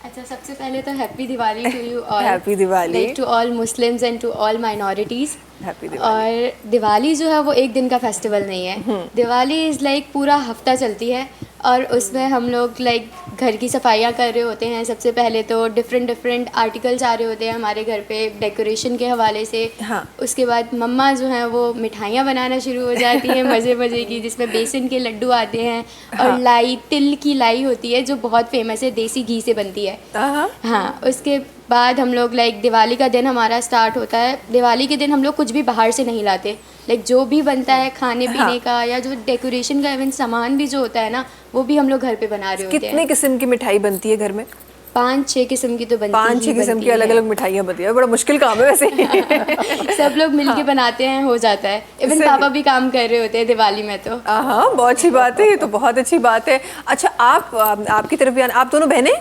अच्छा, सबसे पहले तो happy Diwali to you all. Happy Diwali to all Muslims and to all minorities. Happy Diwali. और दिवाली जो है वो एक दिन का फेस्टिवल नहीं है। दिवाली इज़ लाइक पूरा हफ्ता चलती है और उसमें हम लोग लाइक घर की सफाइयाँ कर रहे होते हैं। सबसे पहले तो डिफरेंट आर्टिकल्स आ रहे होते हैं हमारे घर पे डेकोरेशन के हवाले से। हाँ। उसके बाद मम्मा जो हैं वो मिठाइयाँ बनाना शुरू हो जाती हैं मज़े की, जिसमें बेसन के लड्डू आते हैं और लाई, तिल की लाई होती है जो बहुत फेमस है, देसी घी से बनती है। हाँ, उसके बाद हम लोग लाइक दिवाली का दिन हमारा स्टार्ट होता है। दिवाली के दिन हम लोग कुछ भी बाहर से नहीं लाते। लाइक जो भी बनता है खाने पीने का या जो डेकोरेशन का इवन सामान भी जो होता है ना वो भी हम लोग घर पे बना रहे होते हैं। कितने किस्म की मिठाई बनती है घर में? 5-6 किस्म की तो बनती है। 5-6 किस्म की अलग अलग मिठाइयाँ बनती है। बड़ा मुश्किल काम है वैसे। सब लोग मिलके बनाते हैं, हो जाता है। इवन पापा भी काम कर रहे होते हैं दिवाली में तो। हाँ, बहुत अच्छी बात है, ये तो बहुत अच्छी बात है। अच्छा, आपकी तरफ भी आप दोनों बहनें?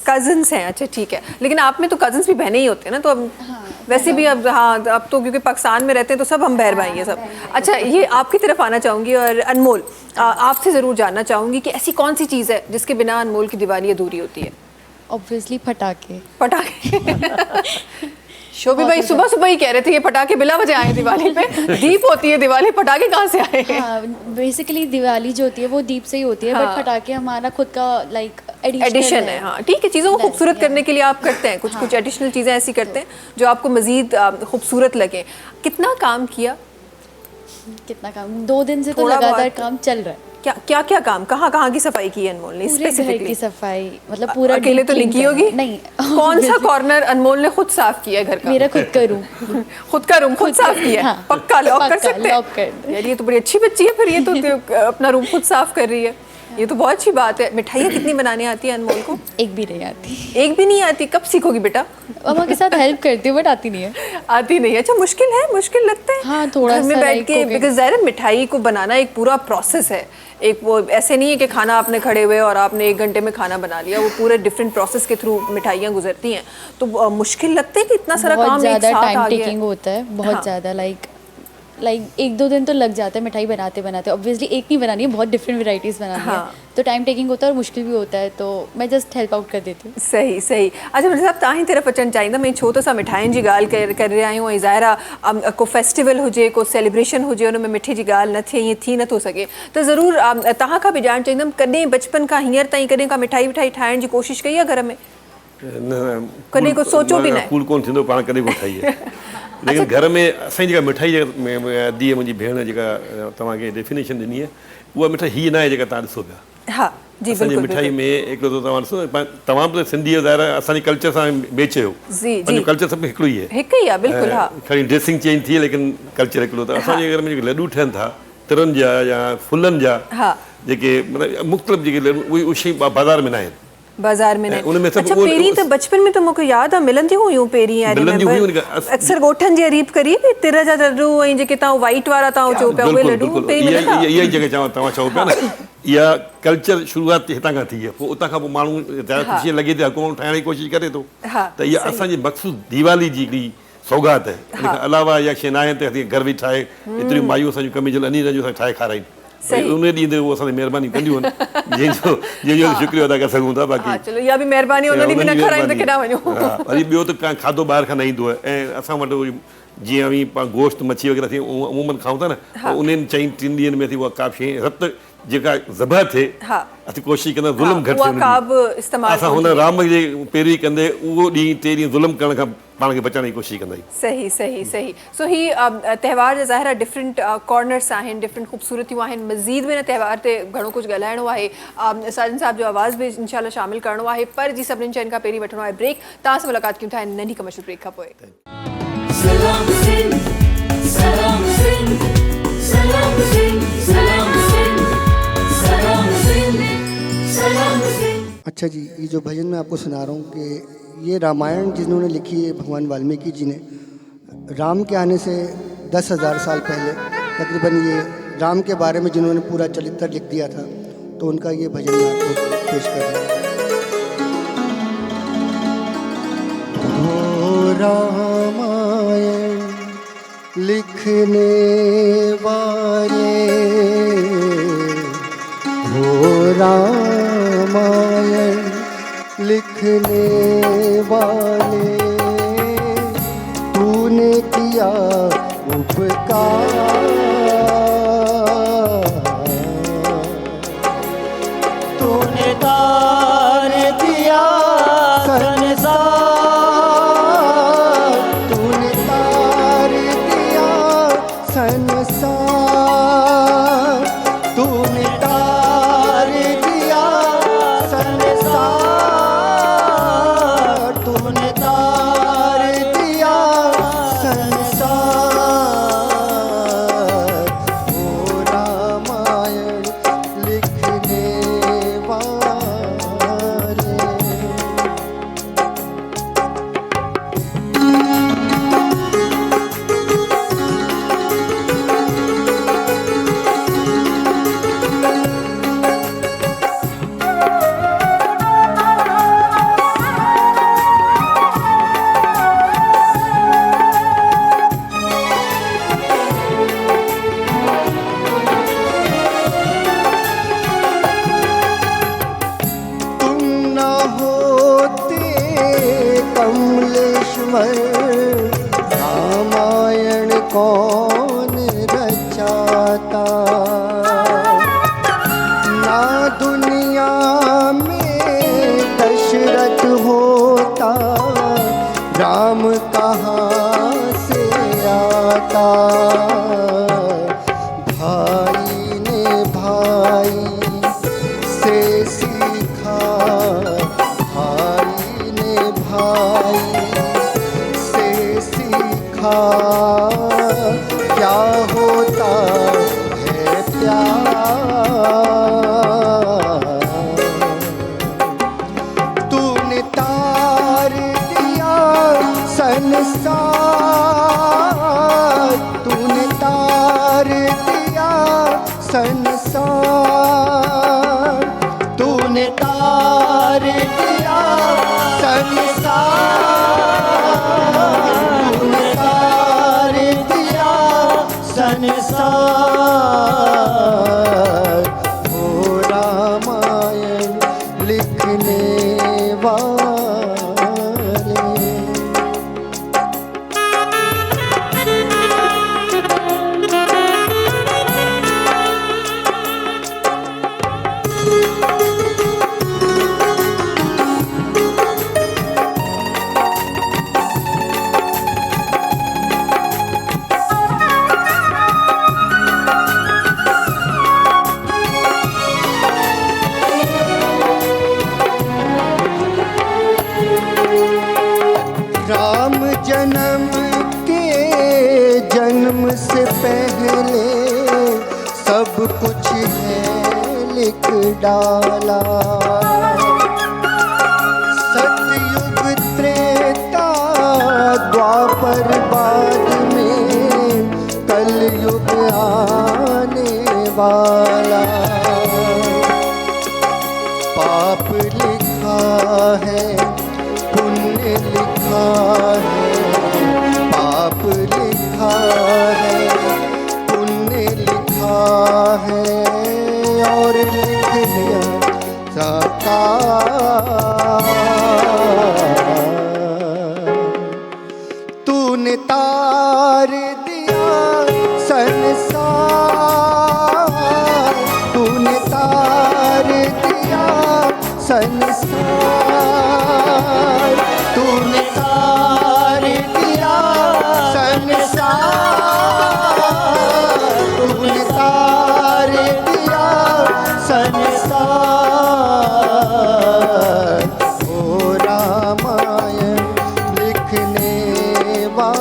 कजन्स हैं। अच्छा, ठीक है। लेकिन आप में तो कजन्स भी बहनें ही होते हैं ना, तो अब वैसे भी अब अब तो क्योंकि पाकिस्तान में रहते हैं तो सब हम बहन भाई हैं सब। अच्छा, ये आपकी तरफ आना चाहूँगी और अनमोल आपसे ज़रूर जानना चाहूँगी कि ऐसी कौन सी चीज़ है जिसके बिना अनमोल की दिवाली अधूरी होती है? ऑब्वियसली पटाखे। शोभी भाई सुबह ही कह रहे थे ये पटाखे बिला वजह आए दिवाली पे। दीप होती है दिवाली, पटाखे कहाँ से आए? हाँ, बेसिकली दिवाली जो होती है वो दीप से ही होती है। बट पटाखे हमारा खुद का लाइक एडिशन है। हाँ, ठीक है। चीज़ों को खूबसूरत करने के लिए आप करते हैं कुछ एडिशनल चीज़ें ऐसी करते हैं जो आपको मज़ीद खूबसूरत लगे। कितना काम किया? कितना काम? 2 दिन से तो लगातार काम चल रहा है। क्या क्या क्या काम, कहाँ कहाँ की सफाई की है अनमोल ने पूरे घर की स्पेसिफिकली? सफाई, मतलब पूरा अकेले तो deep नहीं की clean होगी? करना। नहीं कौन सा कॉर्नर अनमोल ने खुद साफ किया है घर का? मेरा खुद का रूम। खुद का रूम खुद साफ किया है? हाँ। पक्का लॉक कर पक्का, सकते हैं? लॉक कर दे। यार ये तो बड़ी अच्छी बच्ची है फिर, ये तो अपना रूम खुद साफ कर रही है, ये तो बहुत अच्छी बात है। मिठाइयाँ कितनी बनाने आती है अनमोल को? एक भी नहीं आती। एक भी नहीं आती? कब सीखोगी बेटा? मम्मा के साथ हेल्प करती हूँ बट आती नहीं है। आती नहीं है? अच्छा, मुश्किल है, मुश्किल लगता है हाँ, थोड़ा घर में सा बैठ like के, cooking। बिकॉज ज़ाहिर है मिठाई को बनाना एक पूरा प्रोसेस है। एक वो ऐसे नहीं है कि खाना आपने खड़े हुए और आपने 1 घंटे में खाना बना लिया, वो पूरे डिफरेंट प्रोसेस के थ्रू मिठाइयाँ गुजरती हैं। तो मुश्किल लगता है कि इतना सारा बहुत काम एक ज़्यादा साथ आ टाइम गया टेकिंग है? होता है, बहुत हाँ। ज़्यादा लाइक 1-2 दिन तो लग जाता है मिठाई बनाते बनाते। ऑब्वियसली एक नहीं बनानी है, बहुत डिफरेंट वैरायटीज़ बनानी हाँ। है, तो टाइम टेकिंग होता है और मुश्किल भी होता है, तो मैं जस्ट हेल्प आउट कर देती हूँ। सही सही। अच्छा मेरे साहब तव्हां तरफ़ अचणु चाहींदा, मैं छोटो सा मिठाइयुनि जी ॻाल्हि करे रहिया आहियूं ऐं ज़ाहिर आहे को फेस्टिवल हुजे, को सेलिब्रेशन हुजे, हुन में मिठे जी ॻाल्हि न थिए, ईअं थी नथो सघे, त ज़रूरु तव्हां खां बि ॼाणणु चाहींदमि कॾहिं बचपन खां हींअर ताईं कॾहिं का मिठाई विठाई ठाहिण जी कोशिशि कई आहे घर में? न कॾहिं कुझु सोचो बि न आहे? फूल कोन थींदो पाण कॾहिं कोन ठाही आहे। लेकिन घर में असांजी जेका मिठाई धीअ मुंहिंजी भेण जेका तव्हांखे डेफिनेशन ॾिनी आहे, उहा मिठाई हीअ न आहे जेका तव्हां ॾिसो पिया। हा जी असांजी बिल्कुलु मिठाई में हिकिड़ो त तव्हां ॾिसो, तव्हां बि सिंधी ज़ाहिर असांजे कल्चर सां मैच हुयो, जी जी पंहिंजो कल्चर सभु हिकिड़ो ई आहे। हिकु ई आहे बिल्कुलु। हा खणी ड्रेसिंग चेंज थी लेकिन कल्चर हिकिड़ो। त असांजे घर में जेके लॾूं ठहनि था तिरनि जा या फुलनि जा, हा जेके मतिलबु मुख़्तलिफ़ जेके लॾूं उहे शयूं बाज़ार में न आहिनि। बाज़ार में न? उनमें सभु अच्छा उहो- पहिरीं त बचपन में त मूंखे यादि आहे मिलंदी हुयूं पहिरीं, आई मिलंदी हुयूं, रिमेंबर उनखे अक्सर ॻोठनि जे करीब करीब तिर जा लड्डू ऐं जेके तव्हां वाइट वारा तव्हां चओ पिया उहे लड्डू पहिरीं मिलंदा? इहा ई जॻह तव्हां चओ पिया न, इहा कल्चर शुरूआत हितां खां थी आहे। पोइ उतां खां पोइ माण्हू ख़ुशी लॻे थी, हुकूमत ठाहिण जी कोशिशि करे थो। हा, त इहा असांजी मख़सूस दीवाली जी हिकिड़ी सौगात आहे। इन खां अलावा इहा शइ न आहे त असीं घर बि ठाहे एतिरियूं मायूं असांजूं कमी जल अनी जो ठाहे खाराइनि। उन ॾींहं ते उहो असांजी महिरबानी कंदियूं आहिनि, जंहिंजो शुक्रिया अदा करे सघूं था। बाक़ी हा चलो इहा बि महिरबानी, उन ॾींहुं बि न खाराइनि त केॾां वञूं। वरी ॿियो त का खाधो ॿाहिरि खां न ईंदो आहे। ऐं असां वटि जीअं बि गोश्त मच्छी वग़ैरह थी अमूमन खाऊं था न, उन्हनि 2-3 ॾींहंनि में उहा का शइ रत जेका ज़बह थिए, असीं कोशिशि कंदा ज़ुल्म घटि उहा का बि थिए। इस्तेमालु असां हुन राम जे पैरवी कंदे उहो ॾींहुं 3 ॾींहं ज़ुल्म करण खां पाण खे बचाइण जी कोशिशि कंदा आहियूं। सही सही सही। सो ही त्योहार जा ज़ाहिर डिफरेंट कॉर्नर्स आहिनि, डिफरेंट ख़ूबसूरतियूं आहिनि। मज़ीद में न त्योहार ते घणो कुझु ॻाल्हाइणो आहे, साजन साहब जो आवाज़ बि इंशाल्लाह शामिल करणो आहे, पर जी सभिनीनि शयुनि खां पहिरीं वठिणो आहे ब्रेक। तव्हां सां मुलाक़ात कयूं था हिन नंढी कमर्शियल ब्रेक खां पोइ। सलाम सिंध सलाम सिंध सलाम सिंध सलाम सिंध सलाम सिंध सलाम सिंध। अच्छा जी, ये जो भजन मैं आपको सुना रहा हूँ कि ये रामायण जिन्होंने लिखी है भगवान वाल्मीकि जी ने, राम के आने से 10,000 साल पहले तकरीबन ये राम के बारे में जिन्होंने पूरा चरित्र लिख दिया था, तो उनका ये भजन मैं आपको पेश कर रहा हूँ। रामायण लिखने वाले हो, रामायण लिखने वाले, तूने किया उपकार, तूने तार दिया संसार, तूने तार दिया संसार, तूने तार दिया संसार, तूने तार दिया संसार, ओ रामायण लिखने वाले। तुम न होते कमलेश्वर, रामायण कौन रचाता, ना दुनिया में दशरथ होता, राम कहाँ से आता, भाई ने भाई क्या होता है प्यार। तूने तार दिया संसार, तूने तार दिया संसार, तूने तार दिया संसार, तूने तार दिया संसार। ओ रामायण लिखने वाले, राम जन्म के जन्म से पहले सब कुछ है लिख डाला। सतयुग त्रेता द्वापर बाद में कलयुग आने वाला। पाप लिखा है पुण्य लिखा है, पाप लिखा है पुण्य लिखा है, और लिख दिया साकार। तूने तार दिया संसार, तूने तार दिया संसार, तूने तार दिया संसार, तूने तार दिया संसार। ओ रामायण लिखने वाले,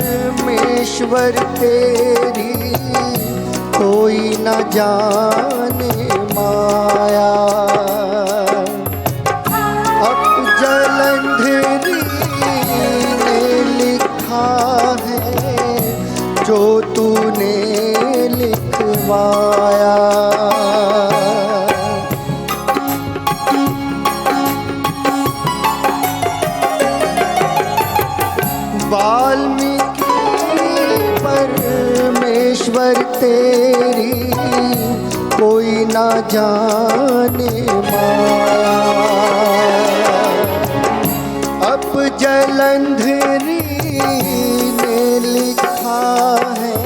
परमेश्वर तेरी कोई न जाने माया। अब जलंधरी ने लिखा है जो तूने लिखवाया। वाल्मीकि परमेश्वर तेरी कोई ना जाने माया। अब जलंधरी ने लिखा है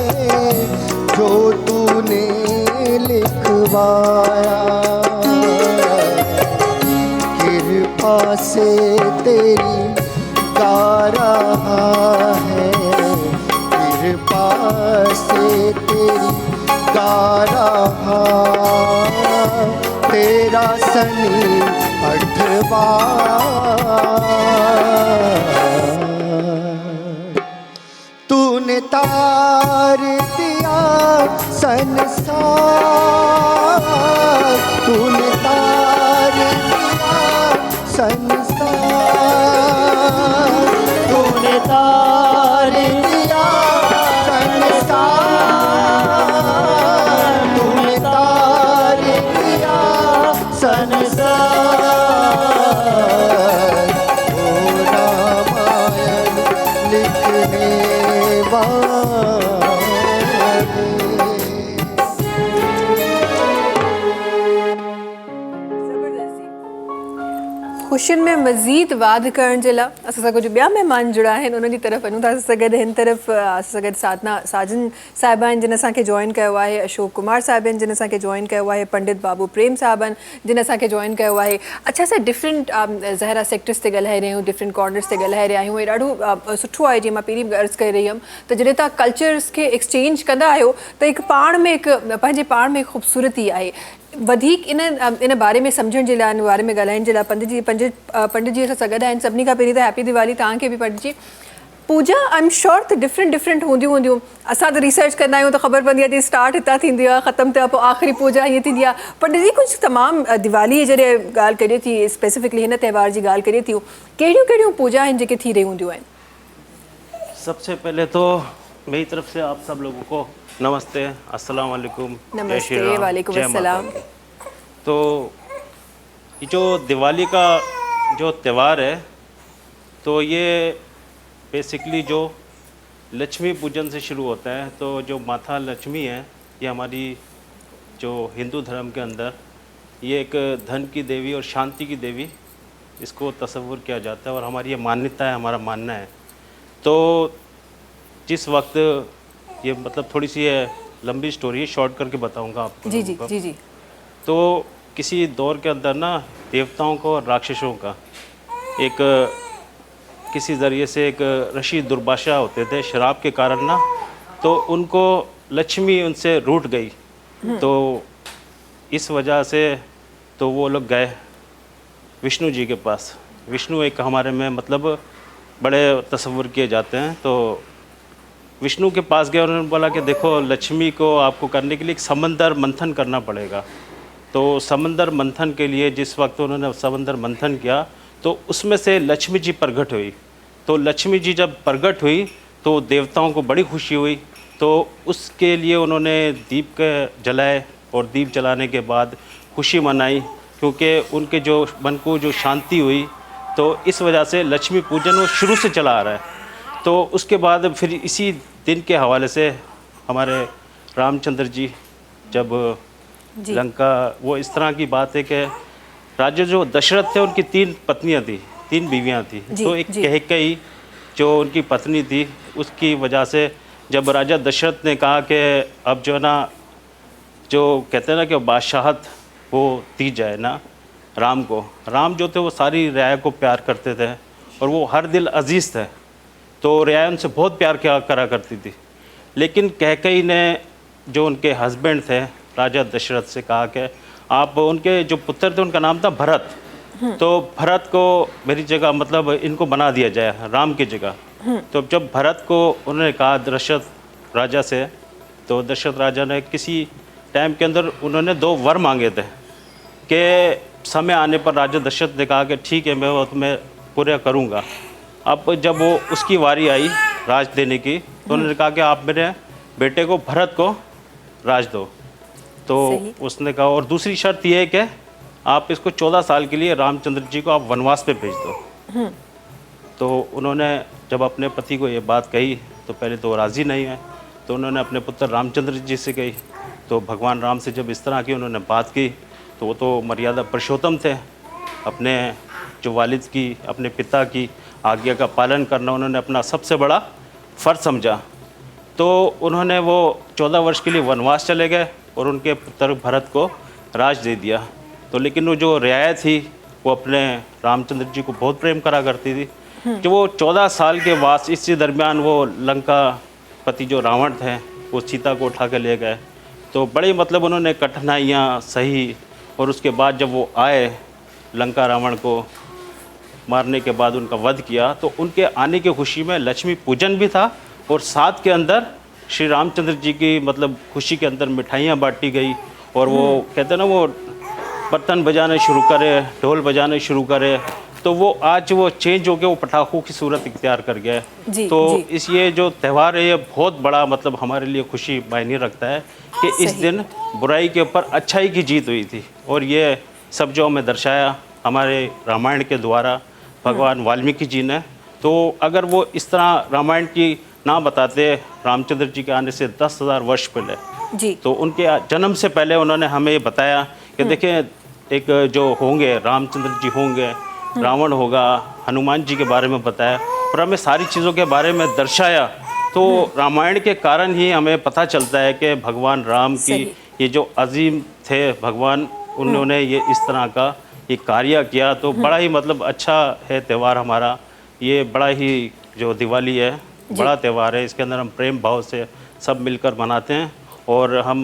जो तूने लिखवाया। कृपा से तेरी गा रहा है, कृपा से तेरी गा रहा तेरा सनी अठवा। तूने तार दिया संसार, तूने तार दिया संसार, तूने तार दिया संसार, तूने तार दिया संसार। ओ रामायण लिखने वाले, ख़ुशियुनि में मज़ीद वाध करण जे लाइ असां सां कुझु ॿिया महिमान जुड़ा आहिनि, उन्हनि जी तरफ़ वञूं था। असां सां गॾु हिन तरफ़ असां सां गॾु साधना साजन साहिबा आहिनि जिन असांखे जॉइन कयो आहे, अशोक कुमार साहिब आहिनि जिन असांखे जॉइन कयो आहे, पंडित बाबू प्रेम साहिब आहिनि जिन असांखे जॉइन कयो आहे। अच्छा, असां डिफरेंट ज़हरा सेक्टर्स ते ॻाल्हाए रहिया आहियूं, डिफरेंट कॉर्नर्स ते ॻाल्हाए रहिया आहियूं। ऐं ॾाढो सुठो आहे, जीअं मां पहिरीं बि अर्ज़ु करे रही हुअमि, त जॾहिं तव्हां कल्चर्स खे एक्सचेंज कंदा आहियो त हिकु पाण में हिकु पंहिंजे पाण में ख़ूबसूरती आहे। वधीक इन बारे में सम्झण जे लाइ, इन बारे में ॻाल्हाइण जे लाइ पंडित जी असां सां गॾु आहिनि। सभिनी खां पहिरीं त हैप्पी दिवाली तव्हांखे बि पंडित जी। पूजा आई एम श्योर त डिफरेंट हूंदियूं। असां त रिसर्च कंदा आहियूं त ख़बर पवंदी आहे कि स्टार्ट हितां थींदी आहे, ख़तमु थिया पोइ आख़िरी पूजा ईअं थींदी आहे। पंडित जी कुझु तमामु दिवाली जॾहिं ॻाल्हि करिए थी, स्पेसिफिकली हिन त्योहार जी ॻाल्हि करिए थी, कहिड़ियूं पूजा आहिनि जेके थी रही हूंदियूं आहिनि? सबसे पहले तो मेरी तरफ से आप सब लोगों को नमस्ते, अस्सलाम वालेकुम, जय श्री नमस्ते, राम, वालेकुम जय माता अस्सलाम। की। तो ये जो दिवाली का जो त्यौहार है, तो ये बेसिकली जो लक्ष्मी पूजन से शुरू होता है। तो जो माता लक्ष्मी है, ये हमारी जो हिंदू धर्म के अंदर ये एक धन की देवी और शांति की देवी इसको तस्वुर किया जाता है और हमारी ये मान्यता है, हमारा मानना है। तो जिस वक्त ये मतलब थोड़ी सी है लंबी स्टोरी है, शॉर्ट करके बताऊंगा आपको। जी। तो किसी दौर के अंदर ना देवताओं को और राक्षसों का एक किसी ज़रिए से एक ऋषि दुर्भाषा होते थे, शराब के कारण ना, तो उनको लक्ष्मी उनसे रूठ गई। तो इस वजह से तो वो लोग गए विष्णु जी के पास। विष्णु एक हमारे में मतलब बड़े तस्वुर किए जाते हैं। तो विष्णु के पास गए, उन्होंने बोला कि देखो लक्ष्मी को आपको करने के लिए एक समंदर मंथन करना पड़ेगा। तो समंदर मंथन के लिए जिस वक्त उन्होंने समंदर मंथन किया तो उसमें से लक्ष्मी जी प्रकट हुई। तो लक्ष्मी जी जब प्रकट हुई तो देवताओं को बड़ी खुशी हुई। तो उसके लिए उन्होंने दीप के जलाए और दीप जलाने के बाद खुशी मनाई, क्योंकि उनके जो मन को जो शांति हुई। तो इस वजह से लक्ष्मी पूजन वो शुरू से चला आ रहा है। तो उसके बाद फिर इसी दिन के हवाले से हमारे रामचंद्र जी जब लंका, वो इस तरह की बात है कि राजा जो दशरथ थे उनकी 3 पत्नियां थी, 3 बीवियां थी। तो एक कैकेयी जो उनकी पत्नी थी, उसकी वजह से जब राजा दशरथ ने कहा कि अब जो है ना, जो कहते हैं ना कि बादशाहत वो दी जाए ना राम को। राम जो थे वो सारी रियाया को प्यार करते थे और वो हर दिल अजीज़ थे, तो रियाया उनसे बहुत प्यार करा करती थी। लेकिन कैकेयी ने जो उनके हस्बैंड थे राजा दशरथ से कहा कि आप, उनके जो पुत्र थे उनका नाम था भरत, तो भरत को मेरी जगह मतलब इनको बना दिया जाए राम की जगह। तो जब भरत को उन्होंने कहा दशरथ राजा से, तो दशरथ राजा ने किसी टाइम के अंदर उन्होंने 2 वर मांगे थे कि समय आने पर राजा दशरथ ने कहा कि ठीक है, मैं वो तुम्हें पूरा करूँगा। अब जब वो उसकी वारी आई राज देने की, तो उन्होंने कहा कि आप मेरे बेटे को भरत को राज दो। तो उसने कहा, और दूसरी शर्त यह है कि आप इसको 14 साल के लिए रामचंद्र जी को आप वनवास पे भेज दो। तो उन्होंने जब अपने पति को ये बात कही तो पहले तो राज़ी नहीं है। तो उन्होंने अपने पुत्र रामचंद्र जी से कही। तो भगवान राम से जब इस तरह की उन्होंने बात की, तो वो तो मर्यादा पुरुषोत्तम थे, अपने जो वालिद की, अपने पिता की आज्ञा का पालन करना उन्होंने अपना सबसे बड़ा फ़र्ज समझा। तो उन्होंने वो 14 वर्ष के लिए वनवास चले गए और उनके पुत्र भरत को राज दे दिया। तो लेकिन वो जो रियाया थी वो अपने रामचंद्र जी को बहुत प्रेम करा करती थी। जो वो 14 साल के वास, इसी दरमियान वो लंका पति जो रावण थे वो सीता को उठा के ले गए। तो बड़ी मतलब उन्होंने कठिनाइयाँ सही, और उसके बाद जब वो आए लंका रावण को मारने के बाद उनका वध किया, तो उनके आने की खुशी में लक्ष्मी पूजन भी था और साथ के अंदर श्री रामचंद्र जी की मतलब खुशी के अंदर मिठाइयाँ बांटी गई। और वो कहते हैं ना, वो बर्तन बजाने शुरू करे, ढोल बजाने शुरू करे, तो वो आज वो चेंज हो गया, वो पटाखों की सूरत इख्तियार कर गया है। तो इस ये जो त्यौहार है ये बहुत बड़ा मतलब हमारे लिए खुशी मायने रखता है कि इस दिन बुराई के ऊपर अच्छाई की जीत हुई थी। और ये सब जो हमें दर्शाया हमारे रामायण के द्वारा भगवान वाल्मीकि जी ने। तो अगर वो इस तरह रामायण की ना बताते रामचंद्र जी के आने से 10,000 वर्ष पहले, तो उनके जन्म से पहले उन्होंने हमें ये बताया कि देखें, एक जो होंगे रामचंद्र जी होंगे, रावण होगा, हनुमान जी के बारे में बताया और हमें सारी चीज़ों के बारे में दर्शाया। तो रामायण के कारण ही हमें पता चलता है कि भगवान राम की ये जो अजीम थे भगवान, उन्होंने ये इस तरह का ये कार्य किया। तो बड़ा ही मतलब अच्छा है त्यौहार हमारा ये, बड़ा ही जो दिवाली है बड़ा त्यौहार है। इसके अंदर हम प्रेम भाव से सब मिलकर मनाते हैं और हम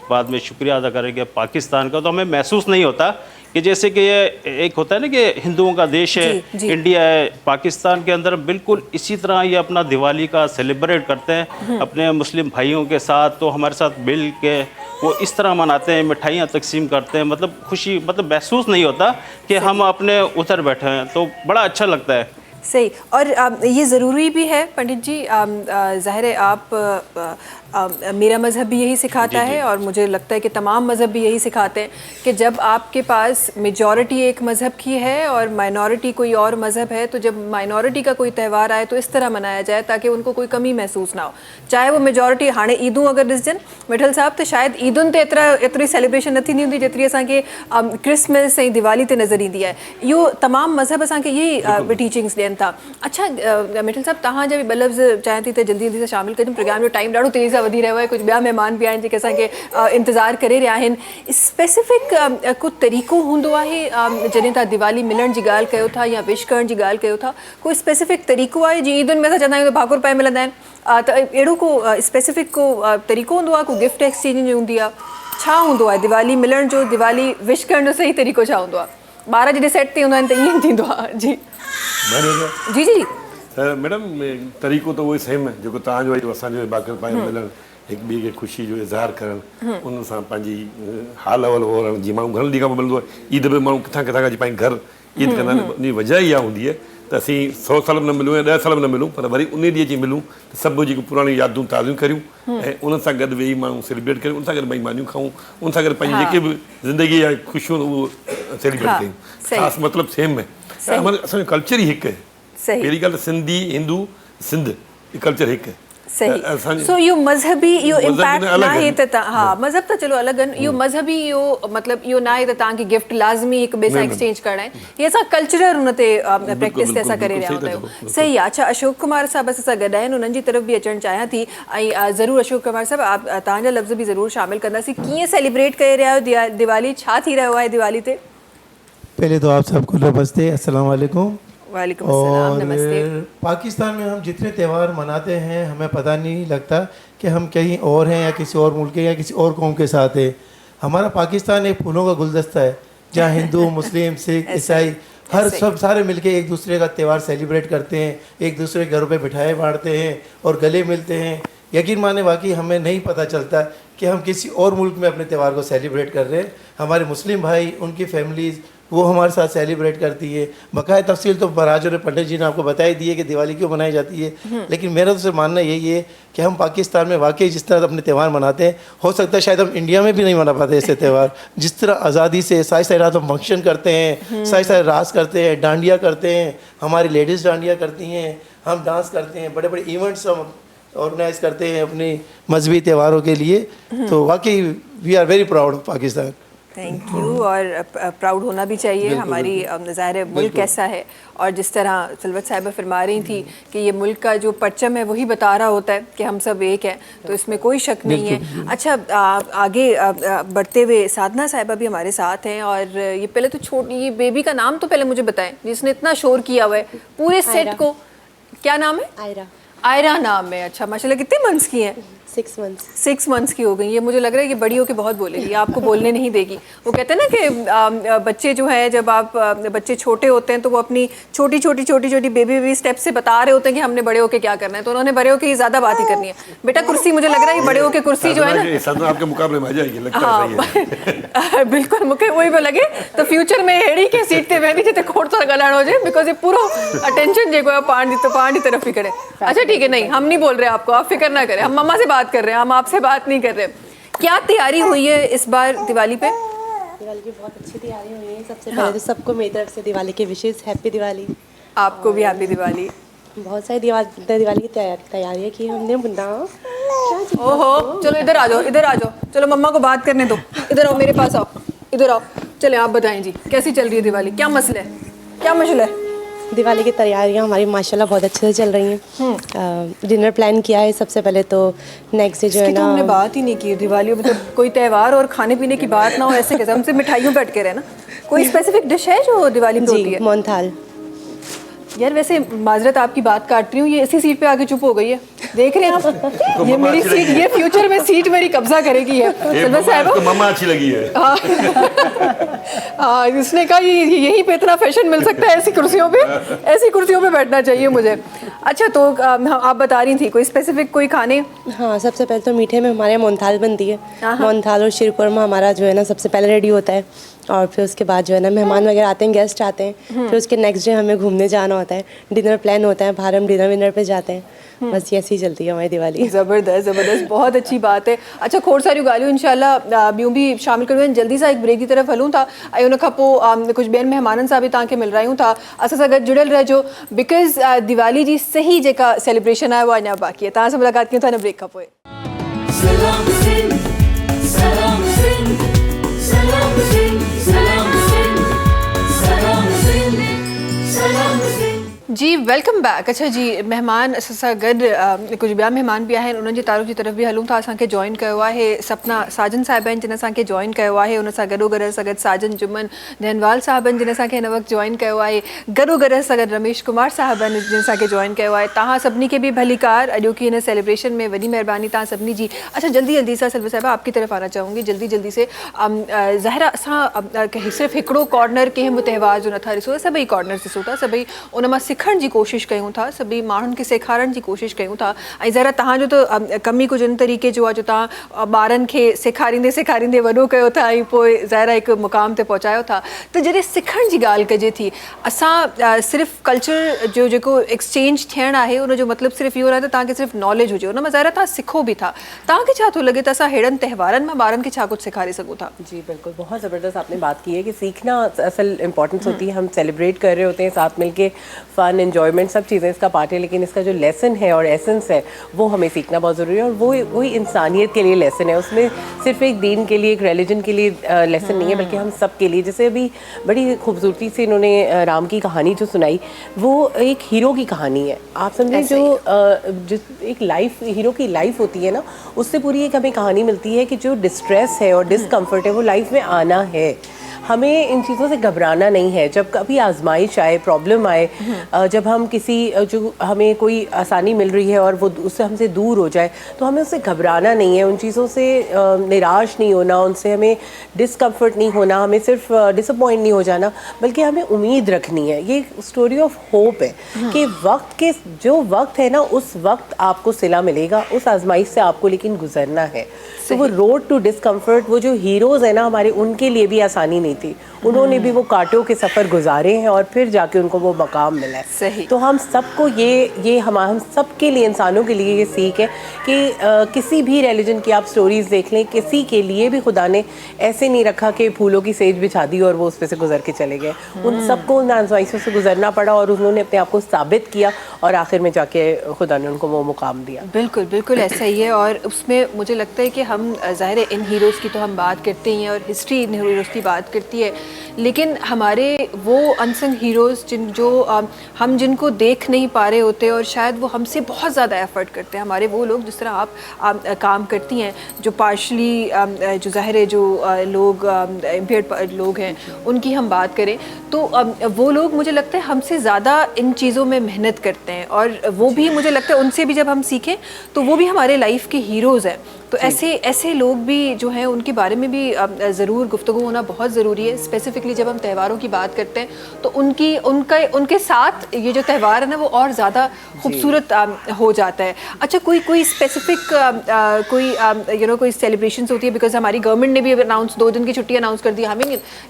बाद में शुक्रिया अदा करेंगे पाकिस्तान का। तो हमें महसूस नहीं होता कि जैसे कि ये एक होता है ना कि हिंदुओं का देश है, इंडिया है, पाकिस्तान के अंदर बिल्कुल इसी तरह ये अपना दिवाली का सेलिब्रेट करते हैं अपने मुस्लिम भाइयों के साथ। तो हमारे साथ मिल के वो इस तरह मनाते हैं, मिठाइयाँ तकसीम करते हैं, मतलब खुशी, मतलब महसूस नहीं होता कि हम अपने उधर बैठे हैं। तो बड़ा अच्छा लगता है। सही। और ये ज़रूरी भी है पंडित जी, ज़ाहिर है आप मेरा मज़हब भी यही सिखाता है और मुझे लगता है कि तमाम मज़हब भी यही सिखाते हैं कि जब आपके पास मेजॉरिटी एक मज़हब की है और माइनॉरिटी कोई और मज़हब है, तो जब माइनॉरिटी का कोई त्यौहार आए तो इस तरह मनाया जाए ताकि उनको कोई कमी महसूस ना हो, चाहे वो मेजॉरिटी। हाँ ईदूं अगर ॾिसजनि मिठल साहब, तो शायद ईदुनि ते एतिरी सेलिब्रेशन न थींदी हूंदी जेतिरी असांखे क्रिसमस ऐं दिवाली ते नज़र ईंदी आहे। इहो तमामु मज़हब असांखे यही टीचिंग्स ॾियनि था। अच्छा मिठल साहब, तव्हांजा बि ॿ लफ़्ज़ चाहियां थी त जल्दी जल्दी सां शामिल कजो, प्रोग्राम जो टाइम ॾाढो तेज़ी सां वधी रहियो आहे, कुझु ॿिया महिमान बि आहिनि जेके असांखे इंतज़ारु करे रहिया आहिनि। स्पेसिफिक कुझु तरीक़ो हूंदो आहे जॾहिं तव्हां दिवाली मिलण जी ॻाल्हि कयो था या विश करण जी ॻाल्हि कयो था, कोई स्पेसिफिक तरीक़ो आहे? जीअं ईदुनि में असां चवंदा आहियूं त भाकुर पाए मिलंदा आहिनि, त अहिड़ो को स्पेसिफिक को तरीक़ो हूंदो आहे, को गिफ्ट एक्सचेंज हूंदी आहे, छा हूंदो आहे दिवाली मिलण जो, दिवाली विश करण जो सही तरीक़ो छा हूंदो आहे? ॿार जॾहिं सेट थी हूंदा आहिनि त ईअं थींदो आहे। जी जी जी मैडम, तरीक़ो त उहो ई सेम आहे जेको तव्हांजो आहे, असांजो भाकुर पाए मिलणु, हिक ॿिए खे ख़ुशी जो इज़हार करणु, उन सां पंहिंजी हाल अवल ओरणु। जीअं माण्हू घणनि ॾींहं खां पोइ मिलंदो आहे, ईद में माण्हू किथां किथां खां पंहिंजे घर ईद कंदा आहिनि। उन जी वजह इहा हूंदी आहे त असीं 100 साल में न मिलूं या 10 साल में न मिलूं, पर वरी उन ॾींहुं अची मिलूं त सभु जेको पुराणी यादूं ताज़ियूं करियूं ऐं उन सां गॾु वेही माण्हू सेलिब्रेट करियूं, उन सां गॾु महिमानियूं खाऊं, उन सां गॾु पंहिंजी जेके बि ज़िंदगी जा ख़ुशियूं उहो सेलिब्रेट कयूं। ख़ासि मतिलबु सेम आहे। असांजो कल्चर ई हिकु आहे। पहिरीं ॻाल्हि त सिंधी, हिंदू, सिंध, ये कल्चर हिकु आहे। सही। सो इहो मज़हबी इहो इम्पैक्ट न आहे त हा मज़हब त चलो अलॻि आहिनि, इहो मज़हबी इहो मतिलबु इहो न आहे त तव्हांखे गिफ्ट लाज़मी हिक ॿिए सां एक्सचेंज करणा आहिनि, हीअ असां कल्चरल हुन ते प्रैक्टिस ते असां करे रहिया हूंदा आहियूं। सही आहे। अच्छा, अशोक कुमार साहब असां सां गॾु आहिनि, उन्हनि जी तरफ़ बि अचणु चाहियां थी। ऐं ज़रूरु अशोक कुमार साहब, तव्हांजा लफ़्ज़ बि ज़रूरु शामिल कंदासीं। कीअं सेलिब्रेट करे रहिया आहियो दिवाली, छा थी रहियो आहे दिवाली ते? पहले तो आप सबको नमस्ते, अस्सलाम वालेकुम। वालेकुम अस्सलाम, नमस्ते। पाकिस्तान में हम जितने त्यौहार मनाते हैं हमें पता नहीं लगता कि हम कहीं और हैं या किसी और मुल्क के या किसी और कौम के साथ हैं। हमारा पाकिस्तान एक फूलों का गुलदस्ता है जहाँ हिंदू, मुस्लिम, सिख, ईसाई हर सब सारे मिलके एक दूसरे का त्यौहार सेलिब्रेट करते हैं, एक दूसरे के घरों पे मिठाई बांटते हैं और गले मिलते हैं। यकीन माने वाकई हमें नहीं पता चलता कि हम किसी और मुल्क में अपने त्यौहार को सेलिब्रेट कर रहे हैं। हमारे मुस्लिम भाई, उनकी फैमिलीज़ वो हमारे साथ सेलिब्रेट करती है। बकाया तफसील तो महाराज और पंडित जी ने आपको बता ही दी है कि दिवाली क्यों मनाई जाती है, लेकिन मेरा तो सिर्फ मानना यही है कि हम पाकिस्तान में वाकई जिस तरह अपने त्यौहार मनाते हैं, हो सकता है शायद हम इंडिया में भी नहीं मना पाते ऐसे त्यौहार। जिस तरह आज़ादी से साई साई रात हम फंक्शन करते हैं, साई साई रास करते हैं, डांडिया करते हैं, हमारी लेडीज़ डांडिया करती हैं, हम डांस करते हैं, बड़े बड़े इवेंट्स हम ऑर्गेनाइज करते हैं अपने मजहबी त्यौहारों के लिए। तो वाकई we are very proud of Pakistan. Thank you. और प्राउड होना भी चाहिए। हमारी ज़ाहिर मुल्क कैसा है, और जिस तरह सलवत साहिबा फरमा रही थी कि ये मुल्क का जो परचम है वही बता रहा होता है कि हम सब एक हैं, तो इसमें कोई शक नहीं है। अच्छा, आगे बढ़ते हुए साधना साहिबा भी हमारे साथ हैं, और ये पहले तो छोटी, ये बेबी का नाम तो पहले मुझे बताएं जिसने इतना शोर किया हुआ है पूरे सेट को, क्या नाम है? आयरा। आयरा नाम है। अच्छा, माशाल्लाह। कितने मंथ्स की हैं? 6 मंथ्स की हो गई। ये मुझे लग रहा है कि बड़ी होकर बहुत बोलेगी, आपको बोलने नहीं देगी। वो कहते हैं ना कि बच्चे जो है, जब आप बच्चे छोटे होते हैं तो वो अपनी छोटी छोटी बेबी स्टेप से बता रहे होते हैं कि हमने बड़े होकर क्या करना है, तो उन्होंने बड़े होकर ज़्यादा बात ही करनी है। बेटा कुर्सी, मुझे लग रहा है बड़े होकर कुर्सी जो है ना आपके मुकाबले में आ जाएगी, लगता है। बिल्कुल, मूंखे वही पियो लगे तो फ्यूचर में अहिड़ी कंहिं सीट ते वेंदी जिते खोड़ थोड़ा ॻाल्हाइणो हुजे, बिकॉज ये पूरो अटेंशन जेको है पाण जी तरफ ही करे। अच्छा ठीक है, नहीं हम नहीं बोल रहे आपको, आप फिक्र ना करें, हम मम्मा से बात कर रहे हैं, हम आपसे बात नहीं कर रहे। क्या तैयारी हुई है इस बार दिवाली पे? दिवाली की बहुत अच्छी तैयारी हुई है। सबसे पहले तो सबको मेरी तरफ से दिवाली के विशेष हैप्पी दिवाली। आपको भी हैप्पी दिवाली। बहुत सारी दिवाली की तैयारियाँ की हमने। ओहो, चलो इधर आ जाओ, चलो मम्मा को बात करने दो, इधर आओ, मेरे पास आओ, इधर आओ। चले आप बताएं जी, कैसी चल रही है दिवाली, क्या मसला है? क्या मशहूर है? दिवाली की तैयारियां हमारी माशाल्लाह बहुत अच्छे से चल रही हैं। डिनर प्लान किया है सबसे पहले, तो नेक्स्ट डे जो है इसकी तो ना हमने बात ही नहीं की दिवाली, मतलब कोई त्यौहार और खाने पीने की बात ना हो ऐसे कैसे, हमसे मिठाइयों पे अटके रहे ना। कोई स्पेसिफिक डिश है जो दिवाली पे होती है? मोहनथाल। यार वैसे माजरत आपकी बात काट रही हूँ, ये इसी सीट पे आके चुप हो गई है, देख रहे हैं आप? ये मेरी सीट, ये फ्यूचर में सीट मेरी कब्जा करेगी है। सिल्वा साहिबा, मम्मा अच्छी लगी है। हाँ, इसने कहा यहीं पे इतना फैशन मिल सकता है, ऐसी कुर्सियों पे बैठना चाहिए मुझे। अच्छा, तो आप बता रही थी कोई स्पेसिफिक कोई खाने? हाँ, सबसे पहले तो मीठे में हमारे यहाँ मोहनथाल बनती है। मोहनथाल और शीरकुरमा हमारा जो है ना सबसे पहले रेडी होता है, और फिर उसके बाद जो है ना मेहमान वगैरह आते हैं, गेस्ट आते हैं, फिर उसके नेक्स्ट डे हमें घूमने जाना होता है, डिनर प्लान होता है, बाहर हम डिनर विनर पे जाते हैं। बस ये ऐसी चलती है हमारी दिवाली। ज़बरदस्त, बहुत अच्छी बात है। अच्छा, खोड़ सारी गालियों इंशाल्लाह यूँ भी शामिल करूँ। जल्दी सा एक ब्रेक की तरफ हलूँ था आयो न खपो कुछ बेन मेहमानन सां बि तव्हांखे मिल रही हूँ था, असां सां गॾु जुड़ियल रहिजो, बिकॉज़ दिवाली जी सही जेका सेलिब्रेशन आहे उहा अञा बाक़ी आहे। तव्हां सां मुलाक़ात कयूं था हिन ब्रेक खां पोइ। सलाम सिंध, सलाम सिंध, सलाम सिंध, सलाम सिंध, सलाम सिंध, सलाम सिंध। जी, वेलकम बैक। अच्छा जी, मेहमान असां सां गॾु कुझु ॿिया महिमान बि आहिनि, उन्हनि जे तारुफ़ जी तरफ़ बि हलूं था। असांखे जॉइन कयो आहे सपना साजन साहिबा आहिनि जिन असांखे जॉइन कयो आहे, उन सां गॾोगॾु सां गॾु साजन जुमन नैनवाल साहिबनि जिन असांखे हिन वक़्तु जॉइन कयो आहे, गॾोगॾु सां गॾु रमेश कुमार साहिबनि जिन असांखे जॉइन कयो आहे। तव्हां सभिनी खे बि भलीकार अॼोकी हिन सेलिब्रेशन में, वॾी महिरबानी तव्हां सभिनी जी। अच्छा, जल्दी सां सिल्वा साहिबा आपकी तरफ़ आना चाहूँगी, जल्दी से। ज़ाहिरा असां सिर्फ़ु हिकिड़ो कॉर्नर कंहिं बि त्योहार जो नथा ॾिसूं, सभई कॉर्नर्स ॾिसूं था, सभई उन मां सिखण जी कोशिशि कयूं था, सभई माण्हुनि खे सेखारण जी कोशिशि कयूं था। ऐं ज़ाहिरा तव्हांजो त कम ई कुझु इन तरीक़े जो आहे जो तव्हां ॿारनि खे सेखारींदे वॾो कयो था ऐं पोइ ज़ाहिरा हिकु मुक़ाम ते पहुचायो था। त जॾहिं सिखण जी ॻाल्हि कजे थी, असां सिर्फ़ु कल्चर जो जेको एक्सचेंज थियणु आहे उनजो मतिलबु सिर्फ़ु इहो न आहे त तव्हांखे सिर्फ़ु नॉलेज हुजे, उन मां ज़ाहिरा तव्हां सिखो बि था। तव्हांखे छा थो लॻे त असां अहिड़नि त्योहारनि मां ॿारनि खे छा कुझु सेखारे सघूं था? जी बिल्कुल, बहुत ज़बरदस्त आपने बात की है कि सीखना असल इम्पॉर्टेंस होती है। हम सेलिब्रेट कर रहे होते हैं साथ मिलके, फ़न एन्जॉयमेंट सब चीज़ें इसका पार्ट है, लेकिन इसका जो लेसन है और एसेंस है वो हमें सीखना बहुत ज़रूरी है, और वही इंसानियत के लिए लेसन है। उसमें सिर्फ एक दीन के लिए, एक रिलीजन के लिए लेसन नहीं है, बल्कि हम सब के लिए। जैसे अभी बड़ी खूबसूरती से इन्होंने राम की कहानी जो सुनाई, वो एक हीरो की कहानी है। आप समझें जो एक लाइफ, हीरो की लाइफ होती है ना, उससे पूरी एक हमें कहानी मिलती है कि जो डिस्ट्रेस है और डिस्कम्फर्ट है वो लाइफ में आना है। हमें इन चीज़ों से घबराना नहीं है। जब कभी आजमाइश आए, प्रॉब्लम आए, जब हम किसी जो हमें कोई आसानी मिल रही है और वो उससे हमसे दूर हो जाए, तो हमें उससे घबराना नहीं है, उन चीज़ों से निराश नहीं होना, उनसे हमें डिस्कम्फर्ट नहीं होना, हमें सिर्फ डिसअपॉइंट नहीं हो जाना, बल्कि हमें उम्मीद रखनी है। ये स्टोरी ऑफ होप है कि वक्त के जो वक्त है ना, उस वक्त आपको सिला मिलेगा, उस आजमाइश से आपको लेकिन गुजरना है। तो वो रोड टू डिस्कम्फर्ट, वो जो हीरोज़ है ना हमारे, उनके लिए भी आसानी नहीं थी, उन्होंने भी वो कांटों के सफ़र गुजारे हैं और फिर जाके उनको वो मकाम मिला है। सही। तो हम सबको ये हम सब के लिए, इंसानों के लिए ये सीख है कि किसी भी रिलीजन की आप स्टोरीज़ देख लें, किसी के लिए भी खुदा ने ऐसे नहीं रखा कि फूलों की सेज बिछा दी और वो उस पर से गुजर के चले गए। उन सबको उन आज़माइशों से गुजरना पड़ा और उन्होंने अपने आप को साबित किया और आखिर में जाके खुदा ने उनको वो मुकाम दिया। बिल्कुल ऐसा ही है। और उसमें मुझे लगता है कि हम ज़ाहिर इन हीरोज़ की तो हम बात करते ही हैं और हिस्ट्री इन हीरोज़ की बात करती है, लेकिन हमारे वो अनसंग हीरोज़ हम जिनको देख नहीं पा रहे होते और शायद वो हमसे बहुत ज़्यादा एफ़र्ट करते हैं, हमारे वो लोग जिस तरह आप काम करती हैं, जो पार्शली जो ज़ाहिर है जो लोग इम्पेयर्ड लोग हैं, उनकी हम बात करें तो वो लोग मुझे लगता है हमसे ज़्यादा इन चीज़ों में मेहनत करते हैं, और वो भी मुझे लगता है उनसे भी जब हम सीखें तो वो भी हमारे लाइफ के हीरोज़ हैं। तो ऐसे लोग भी जो हैं उनके बारे में भी ज़रूर गुफ्तगू होना बहुत ज़रूरी है। स्पेसिफ़िकली जब हम त्योहारों की बात करते हैं तो उनके साथ ये जो त्यौहार है ना वो और ज़्यादा खूबसूरत हो जाता है। अच्छा, कोई स्पेसिफिक कोई सेलिब्रेशंस होती है, बिकॉज हमारी गवर्नमेंट ने भी अनाउंस 2 दिन की छुट्टी अनाउंस कर दी। हमें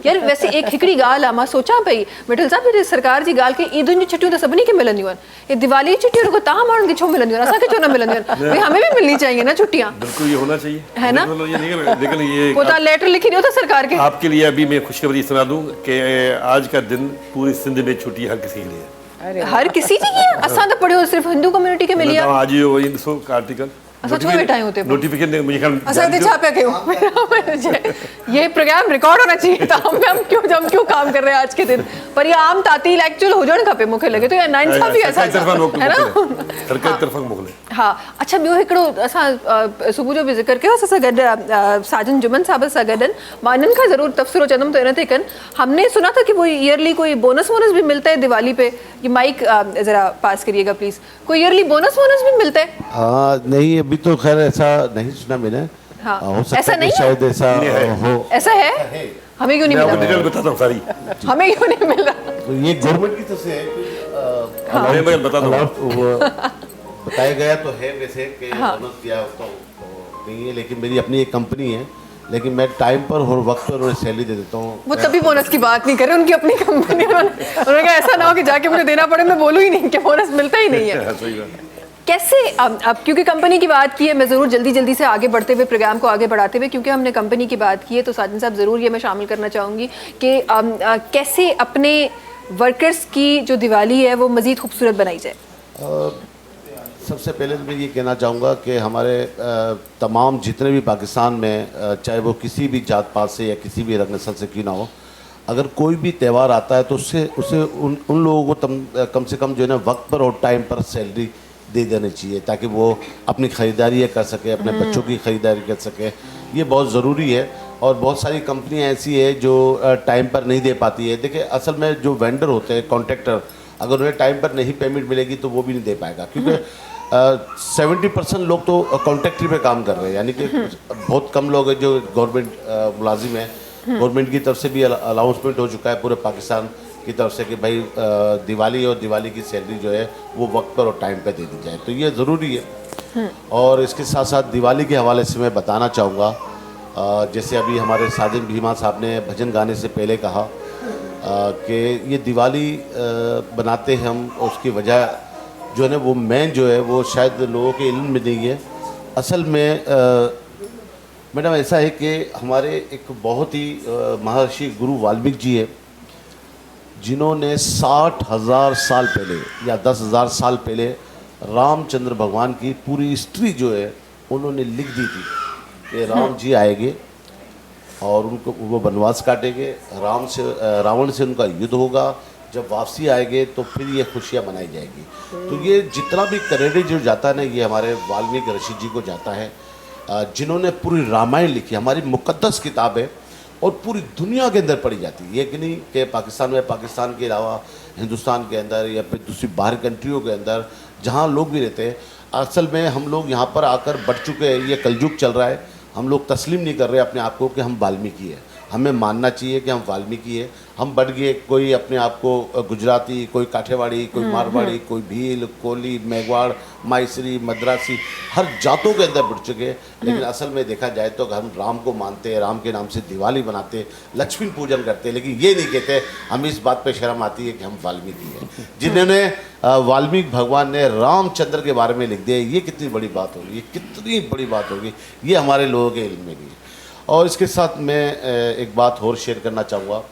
यार वैसे एक हिकिड़ी ॻाल्हि आहे, मां सोचां पई मिठल साहब, जॾहिं सरकार जी ॻाल्हि कई, ईदुनि जी छुट्टियूं त सभिनी खे मिलंदियूं आहिनि, ये दिवाली जी छुट्टियूं रुगो तव्हां माण्हुनि खे छो मिलंदियूं आहिनि, असांखे छो न मिलंदियूं आहिनि? भाई हमें भी मिलनी चाहिए ना छुट्टियाँ, बिल्कुल ये होना चाहिए, है ना? लेकिन ये पोता लेटर लिखी दियो था सरकार के। आपके लिए अभी मैं खुशखबरी सुना दूं कि आज का दिन पूरी सिंध में छुट्टी हर किसी के लिए। हर किसी जी की है? असां तो पढ़ियो सिर्फ हिंदू कम्युनिटी के मिलिया। आज ही वही 200 आर्टिकल सच में बिठाए होते नोटिफिकेशन मुझे असं छाप्या क्यों ये प्रोग्राम रिकॉर्ड होना चाहिए था हम क्यों काम कर रहे हैं आज के दिन पर ये आम तातील एक्चुअल हो जाने खपे मूंखे लगे तो ये नाइंसाफ़ी असां है ना सरकारी तरफ़ां मोकिले हाँ अच्छा ॿियो हिकिड़ो असां सुबुह जो बि ज़िक्र कयो असां सां गॾु साजन जुमन साहब सां गॾु मां इन्हनि खां ज़रूरु तबसरो चवंदमि तो इन ते कनि हमने सुना था कि वो ईयरली कोई बोनस वोनस भी मिलता है दिवाली पे ये माइक ज़रा पास करिएगा प्लीज़ कोई ईयरली बोनस वोनस भी मिलता है हाँ नहीं अभी तो खैर ऐसा नहीं सुना मैंने हाँ हो सकता ऐसा है कि नहीं शायद ऐसा हो ऐसा है हमें क्यों नहीं मैं आपको मिला डिटेल बताता हूँ सारी हमें क्यों नहीं मिला तो ये गवर्नमेंट की तरफ से है कि मैं बताता हूँ बताया गया तो है वैसे कि बोनस दिया तो नहीं है लेकिन मेरी अपनी एक कंपनी है लेकिन मैं टाइम पर और वक्त पर उन्हें सैलरी दे देता हूँ वो तभी बोनस की बात नहीं कर रहे उनकी अपनी कंपनी उन्होंने कहा ऐसा ना हो कि जाके मुझे देना पड़े मैं बोलूँ ही नहीं कि बोनस मिलता ही नहीं है सही बात कैसे अब क्योंकि कंपनी की बात की है मैं ज़रूर जल्दी से आगे बढ़ते हुए प्रोग्राम को आगे बढ़ाते हुए क्योंकि हमने कंपनी की बात की है तो साजन साहब ज़रूर ये मैं शामिल करना चाहूँगी कि कैसे अपने वर्कर्स की जो दिवाली है वो मज़ीद खूबसूरत बनाई जाए सबसे पहले तो मैं ये कहना चाहूँगा कि हमारे तमाम जितने भी पाकिस्तान में चाहे वो किसी भी जात पात से या किसी भी रंग नस्ल से क्यों ना हो अगर कोई भी त्यौहार आता है तो उसे उन लोगों को कम से कम जो है ना वक्त पर और टाइम पर सैलरी दे देनी चाहिए ताकि वो अपनी ख़रीदारी कर सके अपने बच्चों की ख़रीदारी कर सके ये बहुत ज़रूरी है और बहुत सारी कंपनियां ऐसी है जो टाइम पर नहीं दे पाती है देखिए असल में जो वेंडर होते हैं कॉन्ट्रैक्टर अगर उन्हें टाइम पर नहीं पेमेंट मिलेगी तो वो भी नहीं दे पाएगा क्योंकि 70% लोग तो कॉन्ट्रैक्टरी पे काम कर रहे हैं यानी कि बहुत कम लोग हैं जो गवर्नमेंट मुलाजिम है गवर्नमेंट की तरफ से भी अनाउंसमेंट हो चुका है पूरे पाकिस्तान की तरफ से कि भाई दिवाली और दिवाली की सैलरी जो है वो वक्त पर और टाइम पर दे दी जाए तो ये ज़रूरी है और इसके साथ साथ दिवाली के हवाले से मैं बताना चाहूँगा जैसे अभी हमारे साजिद भीमा साहब ने भजन गाने से पहले कहा कि ये दिवाली बनाते हम उसकी वजह जो है ना वो मेन जो है वो शायद लोगों के इल्म में नहीं है असल में मैडम ऐसा है कि हमारे एक बहुत ही महर्षि गुरु वाल्मीकि जी है जिन्होंने 60,000 साल पहले या 10,000 साल पहले रामचंद्र भगवान की पूरी हिस्ट्री जो है उन्होंने लिख दी थी कि राम जी आएंगे और उनको वो वनवास काटेंगे रावण से उनका युद्ध होगा जब वापसी आएंगे तो फिर ये खुशियाँ मनाई जाएगी तो ये जितना भी क्रेडिट जो जाता है ना ये हमारे वाल्मीकि ऋषि जी को जाता है जिन्होंने पूरी रामायण लिखी हमारी मुकद्दस किताब है और पूरी दुनिया के अंदर पढ़ी जाती है ये कि नहीं कि पाकिस्तान के अलावा हिंदुस्तान के अंदर या फिर दूसरी बाहर कंट्रियों के अंदर जहाँ लोग भी रहते हैं असल में हम लोग यहाँ पर आकर बढ़ चुके हैं ये कलयुग चल रहा है हम लोग तस्लीम नहीं कर रहे अपने आप को कि हम वाल्मीकि है हमें मानना चाहिए कि हम वाल्मीकि है हम बढ़ गए कोई अपने आप को गुजराती कोई काठियावाड़ी कोई मारवाड़ी कोई भील कोली मेघवाड़ माइसरी मद्रासी हर जातों के अंदर बढ़ चुके हैं लेकिन असल में देखा जाए तो हम राम को मानते हैं राम के नाम से दिवाली बनाते हैं लक्ष्मी पूजन करते हैं लेकिन ये नहीं कहते हमें इस बात पे शर्म आती है कि हम वाल्मीकि हैं जिन्होंने वाल्मीकि भगवान ने रामचंद्र के बारे में लिख दिया ये कितनी बड़ी बात होगी ये कितनी बड़ी बात होगी ये हमारे लोगों के इल्म में भी है और इसके साथ मैं एक बात और शेयर करना चाहूँगा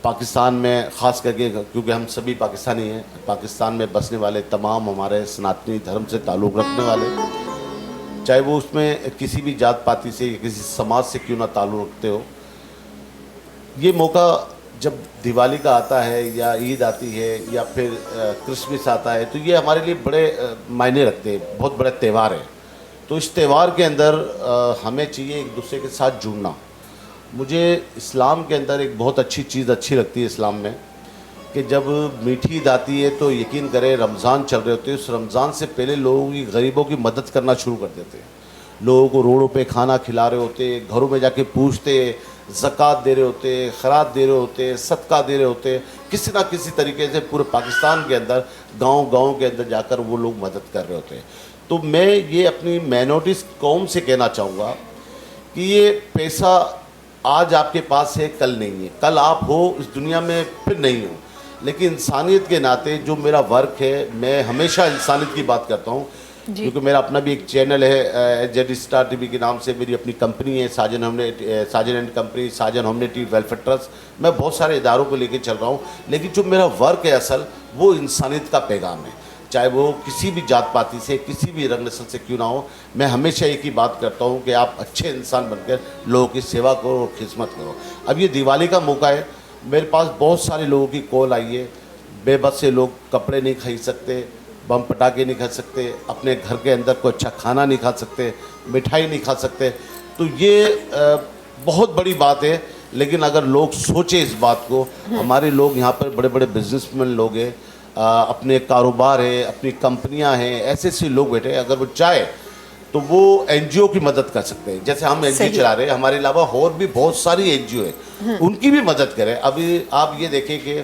पाकिस्तान में ख़ास करके क्योंकि हम सभी पाकिस्तानी हैं पाकिस्तान में बसने वाले तमाम हमारे सनातनी धर्म से ताल्लुक़ रखने वाले चाहे वो उसमें किसी भी जात पाती से या किसी समाज से क्यों ना ताल्लुक़ रखते हो ये मौका जब दिवाली का आता है या ईद आती है या फिर क्रिसमस आता है तो ये हमारे लिए बड़े मायने रखते हैं बहुत बड़ा त्यौहार है तो इस त्यौहार के अंदर हमें चाहिए एक दूसरे के साथ जुड़ना मुझे इस्लाम के अंदर एक बहुत अच्छी चीज़ अच्छी लगती है इस्लाम में कि जब मीठी ईद आती है तो यकीन करें रमज़ान चल रहे होते हैं उस रमज़ान से पहले लोगों की गरीबों की मदद करना शुरू कर देते हैं लोगों को रोडों पे खाना खिला रहे होते घरों में जाके पूछते ज़कात दे रहे होते खैरात दे रहे होते सदका दे रहे होते किसी ना किसी तरीके से पूरे पाकिस्तान के अंदर गाँव के अंदर जाकर वो लोग मदद कर रहे होते हैं तो मैं ये अपनी माइनॉरिटीज़ कौम से कहना चाहूँगा कि ये पैसा आज आपके पास है कल नहीं है कल आप हो इस दुनिया में फिर नहीं हो लेकिन इंसानियत के नाते जो मेरा वर्क है मैं हमेशा इंसानियत की बात करता हूँ क्योंकि मेरा अपना भी एक चैनल है जेड स्टार टीवी के नाम से मेरी अपनी कंपनी है Sajan and company Sajan humanity welfare trust मैं बहुत सारे इदारों को लेकर चल रहा हूँ लेकिन जो मेरा वर्क है असल वो इंसानियत का पैगाम है चाहे वो किसी भी जात पाति से, किसी भी रंग नस्ल से क्यों ना हो, मैं हमेशा एक ही बात करता हूँ कि आप अच्छे इंसान बनकर लोगों की सेवा करो, खिदमत करो। अब ये दिवाली का मौका है, मेरे पास बहुत सारे लोगों की कॉल आई है, बेबस से लोग कपड़े नहीं खरीद सकते, बम पटाखे नहीं खा सकते, अपने घर के अंदर कोई अच्छा खाना नहीं खा सकते, मिठाई नहीं खा सकते। तो ये बहुत बड़ी बात है, लेकिन अगर लोग सोचे इस बात को, हमारे लोग यहाँ पर बड़े बड़े बिजनेसमैन लोग हैं, अपने कारोबार है, अपनी कंपनियाँ हैं, ऐसे ऐसे लोग बैठे हैं, अगर वो चाहे तो वो एनजीओ की मदद कर सकते हैं। जैसे हम एनजीओ चला रहे हैं, हमारे अलावा और भी बहुत सारी एनजीओ है, उनकी भी मदद करें। अभी आप ये देखें कि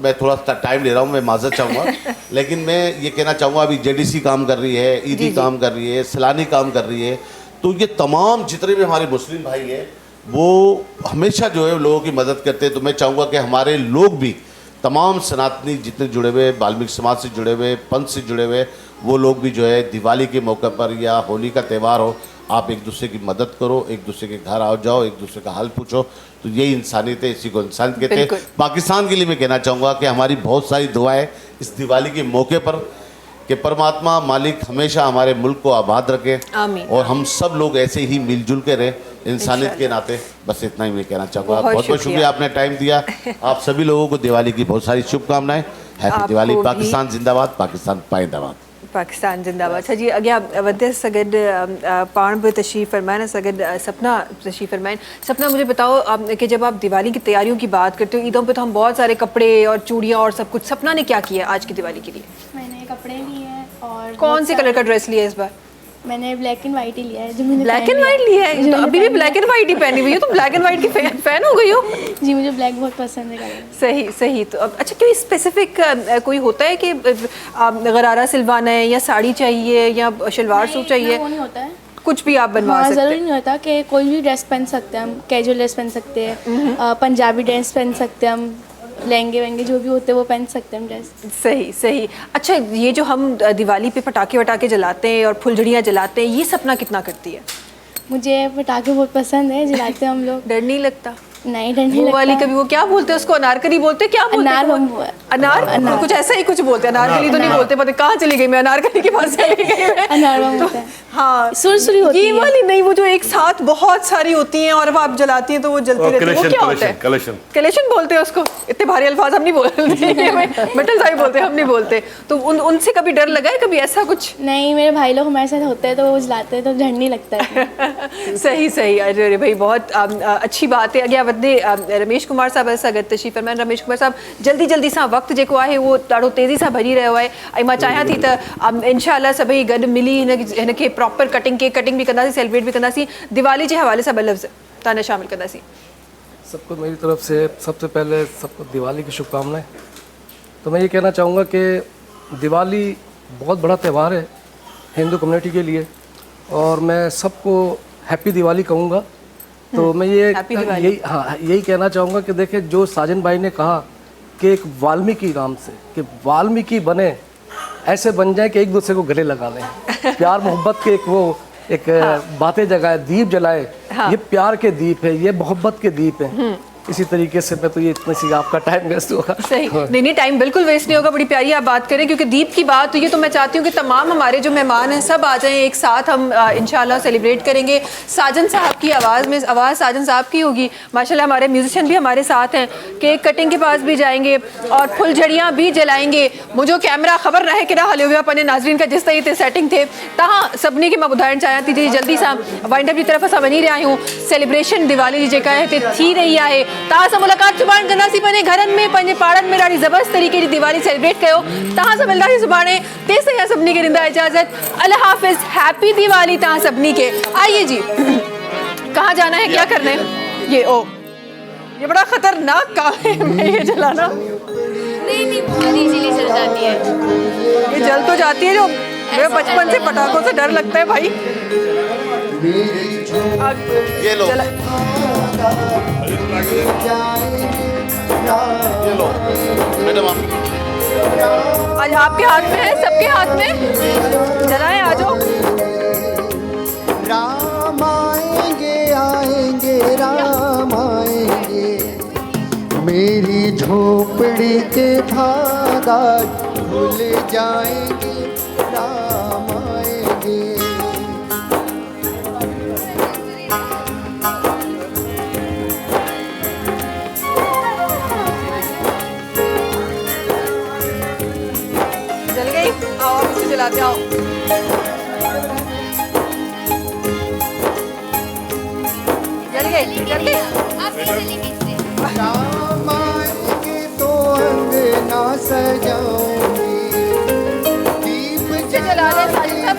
मैं थोड़ा टाइम ले रहा हूँ, मैं माजरत चाहूँगा, लेकिन मैं ये कहना चाहूँगा अभी जेडीसी काम कर रही है, ईदी काम कर रही है, सलानी काम कर रही है। तो ये तमाम जितने भी हमारे मुस्लिम भाई हैं वो हमेशा जो है लोगों की मदद करते हैं। तो मैं चाहूँगा कि हमारे लोग भी, तमाम सनातनी जितने जुड़े हुए, वाल्मीकि समाज से जुड़े हुए, पंथ से जुड़े हुए, वो लोग भी जो है दिवाली के मौके पर या होली का त्यौहार हो, आप एक दूसरे की मदद करो, एक दूसरे के घर आओ जाओ, एक दूसरे का हाल पूछो। तो यही इंसानियत है, इसी को इंसानियत कहते हैं। पाकिस्तान के लिए मैं कहना चाहूँगा कि हमारी बहुत सारी दुआएं इस दिवाली के मौके पर कि परमात्मा मालिक हमेशा हमारे मुल्क को आबाद रखे, और हम सब लोग ऐसे ही मिलजुल के रहें इंसानियत के नाते। बस इतना ही मैं कहना चाहूँगा। बहुत बहुत शुक्रिया, आपने टाइम दिया। आप सभी लोगों को दिवाली की बहुत सारी शुभकामनाएं। हैप्पी दिवाली। पाकिस्तान जिंदाबाद, पाकिस्तान पाइंदाबाद। पाकिस्तान जिंदाबाद। अच्छा जी, अॻियां वधे सगद पाण भी तशरीफ़ फरमाइन, सगद सपना तशरीफ़ फरमाइन। सपना, मुझे बताओ कि जब आप दिवाली की तैयारियों की बात करते हो, ईदों पे तो हम बहुत सारे कपड़े और चूड़ियाँ और सब कुछ, सपना ने क्या किया आज की दिवाली के लिए? मैंने कपड़े लिए हैं। और कौन से कलर का ड्रेस लिया इस बार? मैंने ब्लैक एंड वाइट ही लिया है। जो मैंने ब्लैक एंड वाइट लिया है? तो अभी भी ब्लैक एंड वाइट ही पहनी हुई हो, तो ब्लैक एंड वाइट की फैन हो गई हो? जी, मुझे ब्लैक बहुत पसंद है। सही सही। तो अब अच्छा, कोई स्पेसिफिक कोई होता है कि गरारा सिलवाना है या साड़ी चाहिए या शलवार सूट चाहिए? वो नहीं होता है, कुछ भी आप बनवा सकते हैं। ज़रूरी नहीं होता कि कोई भी ड्रेस पहन सकते हैं हम। कैजुअल ड्रेस पहन सकते हैं, पंजाबी ड्रेस पहन सकते हैं हम, लहंगे वहंगे जो भी होते हैं वो पहन सकते हैं हम ड्रेस। सही सही। अच्छा, ये जो हम दिवाली पे पटाखे वटाखे जलाते हैं और फुलझड़ियाँ जलाते हैं, ये सपना कितना करती है? मुझे पटाखे बहुत पसंद है, जलाते हैं हम लोग। डर नहीं लगता? नहीं, डर नहीं लगता। वाली कभी वो क्या बोलते हैं उसको, अनारकली बोलते हैं? क्या बोलते हैं? अनार कुछ ऐसा ही कुछ बोलते हैं। अनारकली तो नहीं बोलते, पता कहाँ चली गई मैं, अनारकली के पास चली गई मैं। अनार होता है। हाँ, सुरसुरी होती है। ये वाली नहीं, वो जो एक साथ बहुत सारी होती हैं और आप जलाती हैं तो वो जलती रहती है, वो क्या होता है? कलेक्शन बोलते हैं उसको। इतने भारी अल्फाज हम नहीं बोलते, मेटल साहिब बोलते हैं, हम नहीं बोलते। तो उनसे कभी डर लगा है, कभी ऐसा कुछ? नहीं, मेरे भाई लोग हमारे साथ होते हैं तो वो जलाते हैं तो डर नहीं लगता है। सही सही। अरे भाई, बहुत अच्छी बात है। अॻियां वधे रमेश कुमार साहब सां तशरीफ़ फरमाइन। रमेश कुमार साहब, जल्दी जल्दी सां वक़्तु जेको आहे वो ॾाढो तेज़ी सां भरी रहियो आहे, ऐं मां चाहियां थी त इंशाअल्लाह सभई गॾु मिली हिनखे प्रॉपर कटिंग भी कंदासीं, सेलिब्रेट भी कंदासीं। दिवाली जे हवाले सां ॿ लफ़्ज़ तव्हां शामिल कंदासीं। सबको मेरी तरफ से सबसे पहले सबको दिवाली की शुभकामनाएं। तो मैं ये कहना चाहूँगा कि दिवाली बहुत बड़ा त्यौहार है हिंदू कम्युनिटी के लिए, और मैं सबको हैप्पी दिवाली कहूँगा। तो मैं यही कहना चाहूँगा कि देखिए, जो साजन भाई ने कहा कि एक वाल्मीकि नाम से कि वाल्मीकि बने, ऐसे बन जाए कि एक दूसरे को गले लगा लें, प्यार मोहब्बत के एक बातें जगाए, दीप जलाए। ये प्यार के दीप है, ये मोहब्बत के दीप है। इसी तरीके से मैं तो ये इतनी सी आपका टाइम वेस्ट होगा। सही। नहीं, टाइम बिल्कुल वेस्ट नहीं होगा। बड़ी प्यारी आप बात करें, क्योंकि दीप की बात हुई है तो मैं चाहती हूँ कि तमाम हमारे जो मेहमान हैं सब आ जाएं एक साथ, हम इंशाल्लाह सेलिब्रेट करेंगे। साजन साहब की आवाज़ साजन साहब की होगी। माशाल्लाह हमारे म्यूजिशियन भी हमारे साथ हैं, केक कटिंग के पास भी जाएंगे और फुलझड़ियाँ भी जलाएंगे। मुझे कैमरा ख़बर रहे कि हले हुआ अपने नाज़रीन का जिस तरह सेटिंग थे तहाँ सभिनी खे मां ॿुधाइणु चाहियां थी। जल्दी सां वाइंड अप जी तरफ़ असां वञी रहिया आहियूं। सेलिब्रेशन दिवाली जी जेका आहे हिते थी रही आहे। तव्हां सां मुलाक़ात सुभाणे कंदासीं, पंहिंजे घरनि में, पंहिंजे पाड़नि में ॾाढी ज़बरदस्त तरीक़े जी दिवाली सेलिब्रेट कयो। तव्हां सां मिलंदासीं सुभाणे। तेसि ताईं सभिनी खे ॾींदा इजाज़त। अल्लाह हाफ़िज़, हैप्पी दिवाली तव्हां सभिनी खे। आइए जी, कहाँ जाना है, क्या करना है? ये बड़ा खतरनाक काम है ये जलाना। नहीं, बहुत इजीली जल जाती है। ये जल तो जाती है, जो मेरे बचपन से पटाखों से डर लगता है भाई। ये लो, मैडम आज आपके हाथ में है, सबके हाथ में। जलाएं, आ जाओ। राम आएंगे आएंगे राम आएंगे, मेरी झोपड़ी के धागा भूल जाएंगे राम आएंगे। जल गई? आओ आप इसे जलाते आओ। जल गई? जल गई? राम आएंगे तो अंगना सजाऊंगी, दीप जला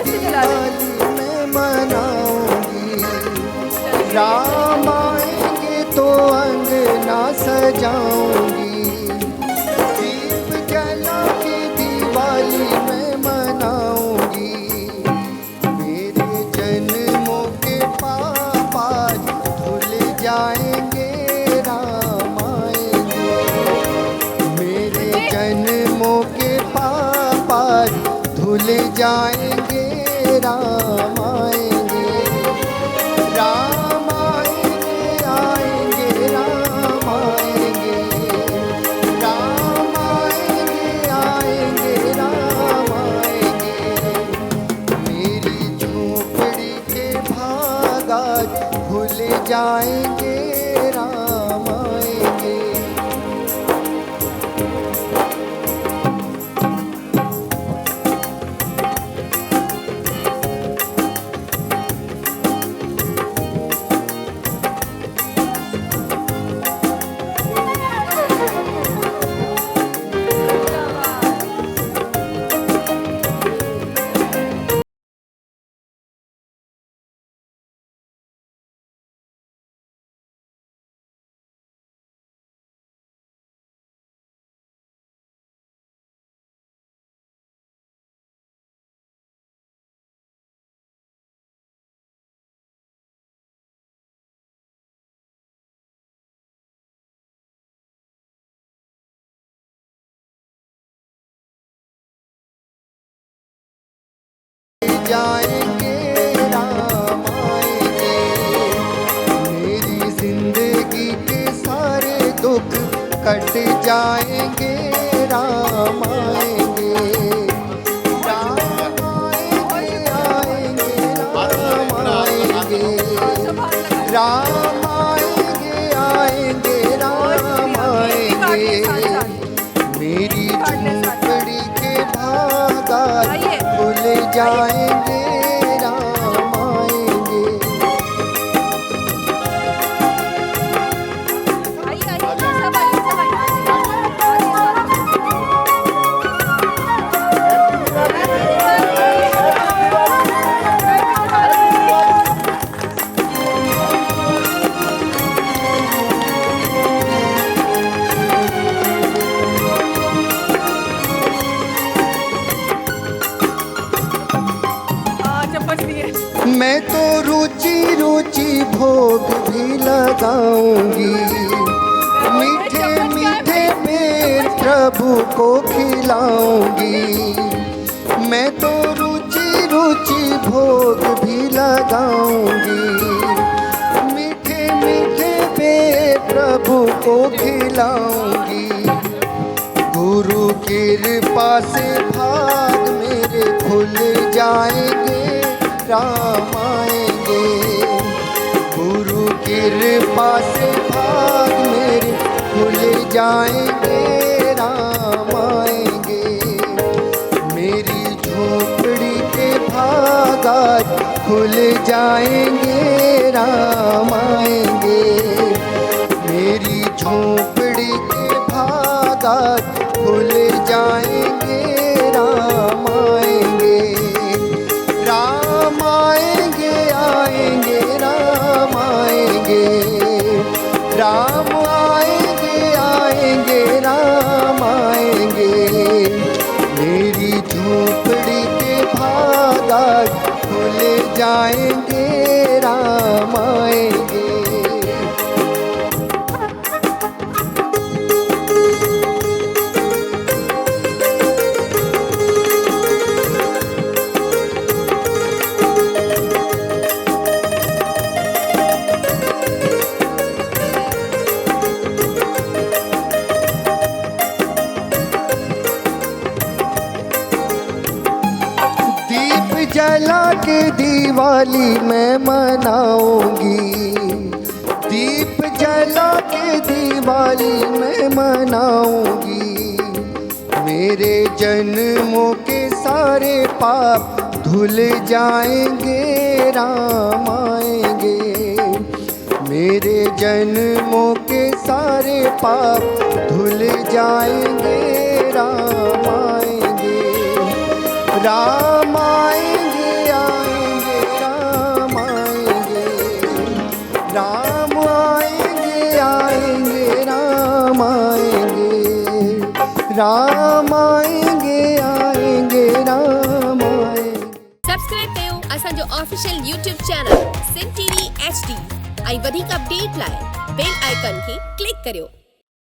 दिवाली में मनाऊंगी। राम आएंगे तो अंगना सजाऊंगी, दीप जला के दिवाली में मनाऊंगी। मेरे जन्मों के पाप आज धुल जाएंगे राम आएंगे। मेरे जन्मों के पाप आज धुल जाएंगे राम आएंगे। राम आएंगे आएंगे राम आएंगे। राम आएंगे आएंगे राम आएंगे। मेरी झोपड़ी के भाग आज भूल जाएंगे राम आएंगे। जाएंगे राम आएंगे। मेरी जिंदगी के सारे दुख कट जाएंगे राम आएंगे। राम आएंगे आएंगे राम आएंगे। राम आएंगे आएंगे राम आएंगे। मेरी झोपड़ी के भाग आज भूल जाएंगे राम आएंगे। मैं तो रुचि रुचि भोग भी लगाऊंगी, मीठे मीठे मेर प्रभु को खिलाऊंगी। मैं तो रुचि रुचि भोग भी लगाऊंगी, मीठे मीठे मेर प्रभु को खिलाऊंगी। गुरु कृपा से भाग मेरे खुल जाएंगे राम आएंगे। गुरु कृपा से भाग मेरे खुल जाएंगे राम आएंगे। मेरी झोपड़ी के भाग आज खुल जाएंगे राम आएंगे। मेरी झोपड़ी के भाग आज खुल जाएंगे राम आएंगे। राम आएंगे आएंगे राम आएंगे। राम आएंगे आएंगे राम आएंगे। मेरी झोपड़ी के भाग आज खुल जाएंगे राम आएंगे। जला के दिवाली मैं मनाऊंगी, दीप जला के दिवाली मैं मनाऊंगी। मेरे जन्मों के सारे पाप धुल जाएंगे, राम आएंगे। मेरे जन्मों के सारे पाप धुल जाएंगे, राम आएंगे। राम आएंगे, आएंगे, राम आएंगे। राम आएंगे, आएंगे, राम आएंगे। राम आएंगे, आएंगे, राम आएंगे। सब्सक्राइब कयो असांजो official YouTube channel Sindh TV HD ऐं वधीक अपडेट लाइ बेल आइकन खे क्लिक करियो।